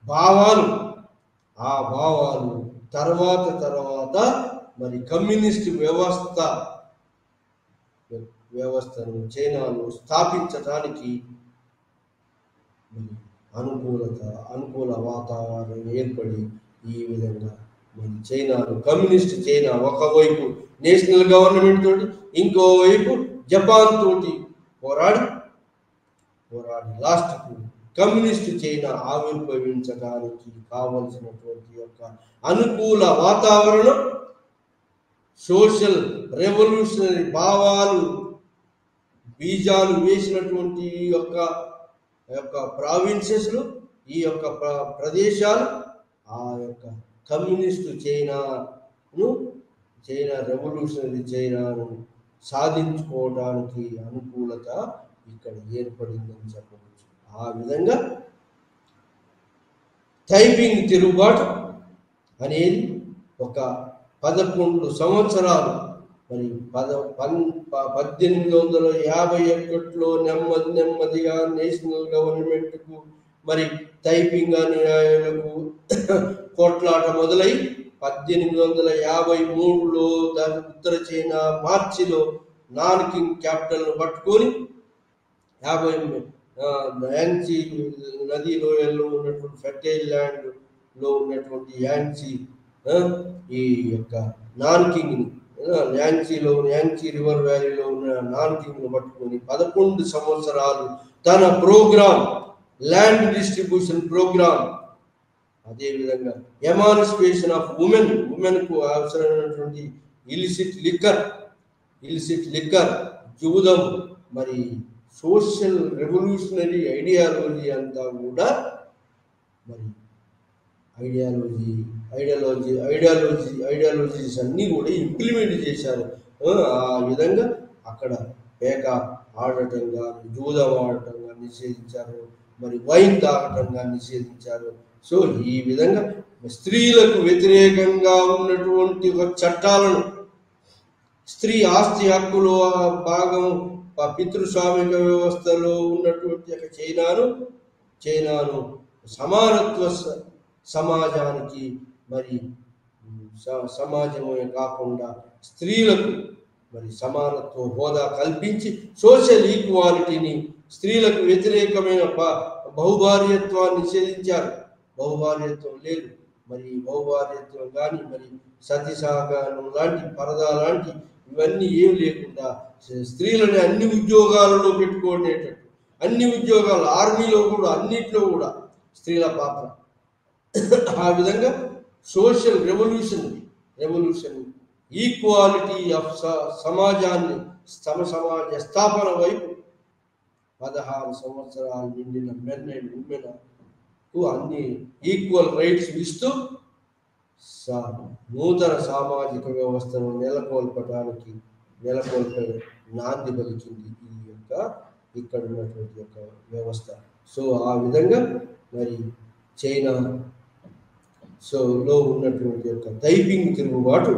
భావాలు, ఆ భావాలు తర్వాత మరి కమ్యూనిస్ట్ వ్యవస్థను చైనాలో స్థాపించడానికి అనుకూల వాతావరణం ఏర్పడి ఈ విధంగా మరి చైనాలో కమ్యూనిస్ట్ చైనా ఒకవైపు నేషనల్ గవర్నమెంట్ తోటి, ఇంకోవైపు జపాన్ తోటి పోరాడి లాస్ట్కు కమ్యూనిస్ట్ చైనా ఆవిర్భవించడానికి కావలసినటువంటి యొక్క అనుకూల వాతావరణం, సోషల్ రెవల్యూషనరీ భావాలు బీజాలు వేసినటువంటి యొక్క ప్రావిన్సెస్లు, ఈ యొక్క ప్రదేశాలు ఆ యొక్క కమ్యూనిస్టు చైనా రెవల్యూషనరీ చైనాను సాధించుకోవడానికి అనుకూలత ఇక్కడ ఏర్పడిందని చెప్పవచ్చు. ఆ విధంగా టైపింగ్ తిరుగుబాటు అనేది ఒక 11 సంవత్సరాలు మరి 1851లో నెమ్మదిగా నేషనల్ గవర్నమెంట్కు మరి టైపింగ్ అనుయాయులకు కోట్లాట మొదలై 1853లో ఉత్తర చైనా మార్చిలో నాన్కింగ్ క్యాపిటల్ను పట్టుకొని యాంగ్సీ నదీ లోయల్లో ఉన్నటువంటి ఫెర్టైల్ ల్యాండ్లో ఉన్నటువంటి ఈ యొక్క నాన్కింగ్ని యాంగ్సీ రివర్ వ్యాలీలో ఉన్న నాన్కింగ్ను పట్టుకొని 11 సంవత్సరాలు తన ప్రోగ్రామ్ ల్యాండ్ డిస్ట్రిబ్యూషన్ ప్రోగ్రామ్, అదేవిధంగా ఎమాన్సిపేషన్ ఆఫ్ ఉమెన్కు అవసరమైనటువంటి ఇలిసిట్ లిక్కర్ జూదం మరి సోషల్ రెవల్యూషనరీ ఐడియాలజీ అంతా కూడా మరి ఐడియాలజీస్ అన్నీ కూడా ఇంప్లిమెంట్ చేశారు. ఆ విధంగా అక్కడ పేక ఆడటం కానీ జూదం ఆడటం కానీ నిషేధించారు, మరి వైన్ తాగటం కానీ నిషేధించారు. సో ఈ విధంగా స్త్రీలకు వ్యతిరేకంగా ఉన్నటువంటి చట్టాలను, స్త్రీ ఆస్తి హక్కులో భాగం పితృస్వామిక వ్యవస్థలో ఉన్నటువంటి చైనాను సమానత్వ సమాజానికి మరి సమాజమే కాకుండా స్త్రీలకు మరి సమానత్వ హోదా కల్పించి సోషల్ ఈక్వాలిటీని, స్త్రీలకు వ్యతిరేకమైన బహుభార్యత్వాన్ని నిషేధించారు. బహుభార్యత్వం లేదు, మరి బహుభార్యత్వం కానీ మరి సతీ సహకారం లాంటి పరదా లాంటి ఇవన్నీ ఏం లేకుండా స్త్రీలని అన్ని ఉద్యోగాలలో పెట్టుకునేటట్టు, అన్ని ఉద్యోగాలు ఆర్మీలో కూడా అన్నిట్లో కూడా స్త్రీల పాత్ర. ఆ విధంగా సోషల్ రెవల్యూషన్ ఈక్వాలిటీ ఆఫ్ సమాజాన్ని సమాజ స్థాపన వైపు 16 సంవత్సరాలు నిండిన మెన్ అండ్ ఉమెన్కు అన్ని ఈక్వల్ రైట్స్ ఇస్తూ నూతన సామాజిక వ్యవస్థను నెలకొల్పే నాంది పలికింది ఇక్కడ ఉన్నటువంటి యొక్క వ్యవస్థ. సో ఆ విధంగా మరి చైనా లో ఉన్నటువంటి యొక్క టైపింగ్ తిరుగుబాటు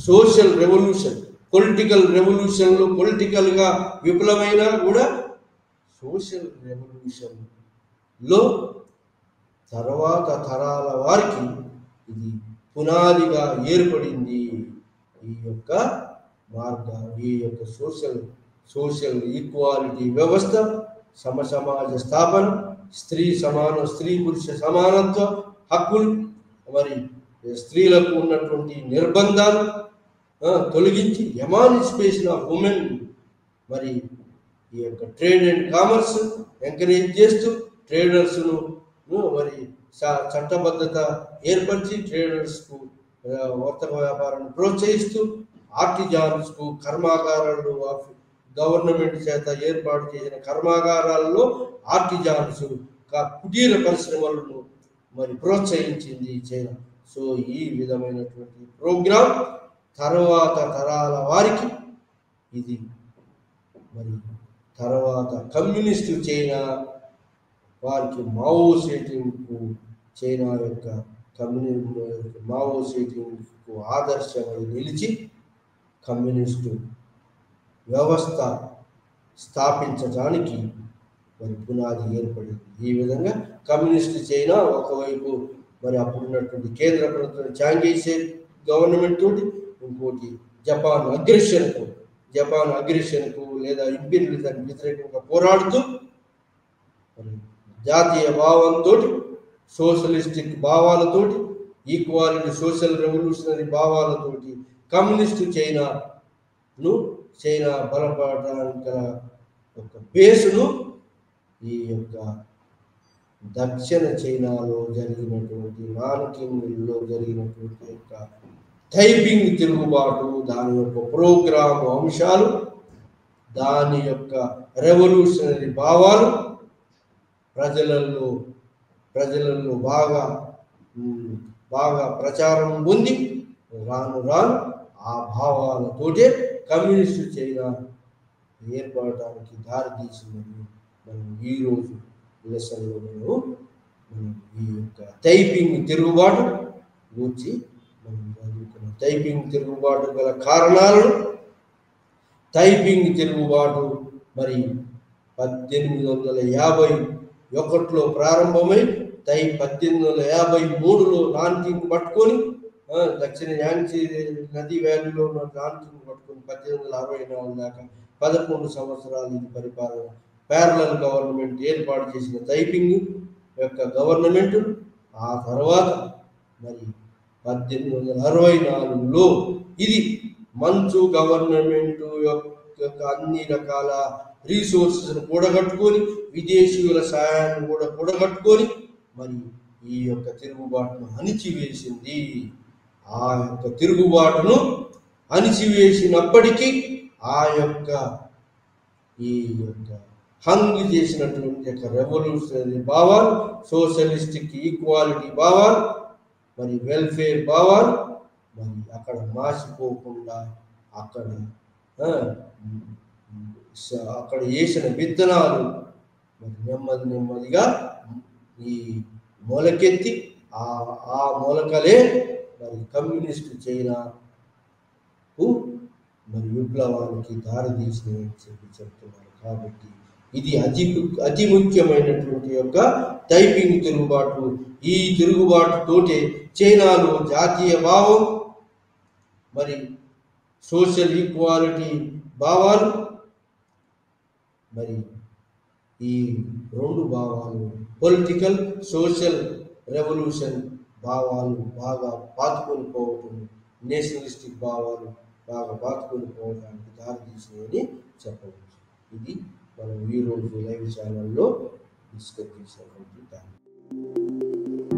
సోషల్ రెవల్యూషన్, పొలిటికల్ రెవల్యూషన్లో పొలిటికల్గా విఫలమైనా కూడా సోషల్ రెవల్యూషన్లో తర్వాత తరాల వారికి ఇది పునాదిగా ఏర్పడింది. ఈ యొక్క సోషల్ ఈక్వాలిటీ వ్యవస్థ, సమాజ స్థాపన, స్త్రీ పురుష సమానత్వ హక్కులు, మరి స్త్రీలకు ఉన్నటువంటి నిర్బంధాలు తొలగించి ఎమాన్సిపేషన్ ఆఫ్ ఉమెన్, మరి ఈ యొక్క ట్రేడ్ అండ్ కామర్స్ ఎంకరేజ్ చేస్తూ ట్రేడర్స్ను మరి చట్టబద్ధత ఏర్పరిచి ట్రేడర్స్కు వర్తక వ్యాపారాన్ని ప్రోత్సహిస్తూ ఆర్టిజాన్స్కు కర్మాగారాలు గవర్నమెంట్ చేత ఏర్పాటు చేసిన కర్మాగారాల్లో ఆర్టిజాన్స్ కుటీర పరిశ్రమలను మరి ప్రోత్సహించింది చైనా. సో ఈ విధమైనటువంటి ప్రోగ్రాం తర్వాత తరాల వారికి ఇది మరి తర్వాత కమ్యూనిస్టు చైనా వారికి మావో సేటింగ్కు చైనా యొక్క మావో సేటింగ్కు ఆదర్శమై నిలిచి కమ్యూనిస్టు వ్యవస్థ స్థాపించడానికి మరి పునాది ఏర్పడింది. ఈ విధంగా కమ్యూనిస్టు చైనా ఒకవైపు మరి అప్పుడున్నటువంటి కేంద్ర ప్రభుత్వం చాంగై షేక్ గవర్నమెంట్ తోటి, ఇంకోటి జపాన్ అగ్రెషన్కు లేదా ఇంపీరియలిజానికి వ్యతిరేకంగా పోరాడుతూ మరి జాతీయ భావంతో, సోషలిస్టిక్ భావాలతోటి, ఈక్వాలిటీ సోషల్ రెవల్యూషనరీ భావాలతోటి కమ్యూనిస్టు చైనా బలపడడానికి ఒక బేసును ఈ యొక్క దక్షిణ చైనాలో జరిగినటువంటి నాన్కింగ్లో జరిగినటువంటి యొక్క టైపింగ్ తిరుగుబాటు, దాని యొక్క ప్రోగ్రాము అంశాలు, దాని యొక్క రెవల్యూషనరీ భావాలు ప్రజలలో బాగా ప్రచారం పొంది రాను ఆ భావాలతోటే కమ్యూనిస్టు చైనా ఏర్పడటానికి దారితీసిందని మనం ఈరోజు లెసన్లో మనం ఈ యొక్క టైపింగ్ తిరుగుబాటు గురించి మనం చదువుకున్నాం. టైపింగ్ తిరుగుబాటు గల కారణాలను, టైపింగ్ తిరుగుబాటు మరి 1851లో ప్రారంభమై 1853లో నాన్కింగ్ పట్టుకొని దక్షిణ యాంగ్సీ నది వ్యాలీలో ఉన్న నాన్కింగ్ పట్టుకొని 1864 దాకా 11 సంవత్సరాలు ఇది పరిపాలన. ప్యారలల్ గవర్నమెంట్ ఏర్పాటు చేసిన టైపింగ్ యొక్క గవర్నమెంట్ ఆ తర్వాత మరి 1864లో ఇది మంచు గవర్నమెంట్ యొక్క అన్ని రకాల రీసోర్సెస్ కూడగట్టుకొని, విదేశీయుల సహాయాన్ని కూడా కూడగట్టుకొని మరి ఈ యొక్క తిరుగుబాటును అణిచివేసింది. ఆ యొక్క తిరుగుబాటును అణిచివేసినప్పటికీ ఆ యొక్క ఈ యొక్క హంగ్ చేసినటువంటి యొక్క రెవల్యూషనరీ భావాలు, సోషలిస్టిక్ ఈక్వాలిటీ భావాలు, మరి వెల్ఫేర్ భావాలు మరి అక్కడ మాసిపోకుండా అక్కడ వేసిన విత్తనాలు మరి నెమ్మదిగా ఈ మొలకెత్తి ఆ మొలకలే మరి కమ్యూనిస్ట్ చైనాకు మరి విప్లవానికి దారితీసినాయని చెప్తున్నారు. కాబట్టి ఇది అతి ముఖ్యమైనటువంటి యొక్క టైపింగ్ తిరుగుబాటు. ఈ తిరుగుబాటు తోటే చైనాలో జాతీయ భావం మరి సోషల్ ఈక్వాలిటీ భావాలు మరి ఈ రెండు భావాలు పొలిటికల్ సోషల్ రెవల్యూషన్ భావాలు బాగా పాతుకొని పోవటం, నేషనలిస్టిక్ భావాలు బాగా పాతుకొని పోవడానికి దారితీసినాయని చెప్పవచ్చు. ఇది మనం ఈరోజు లైవ్ ఛానల్లో డిస్కస్ చేసినటువంటి టాపిక్.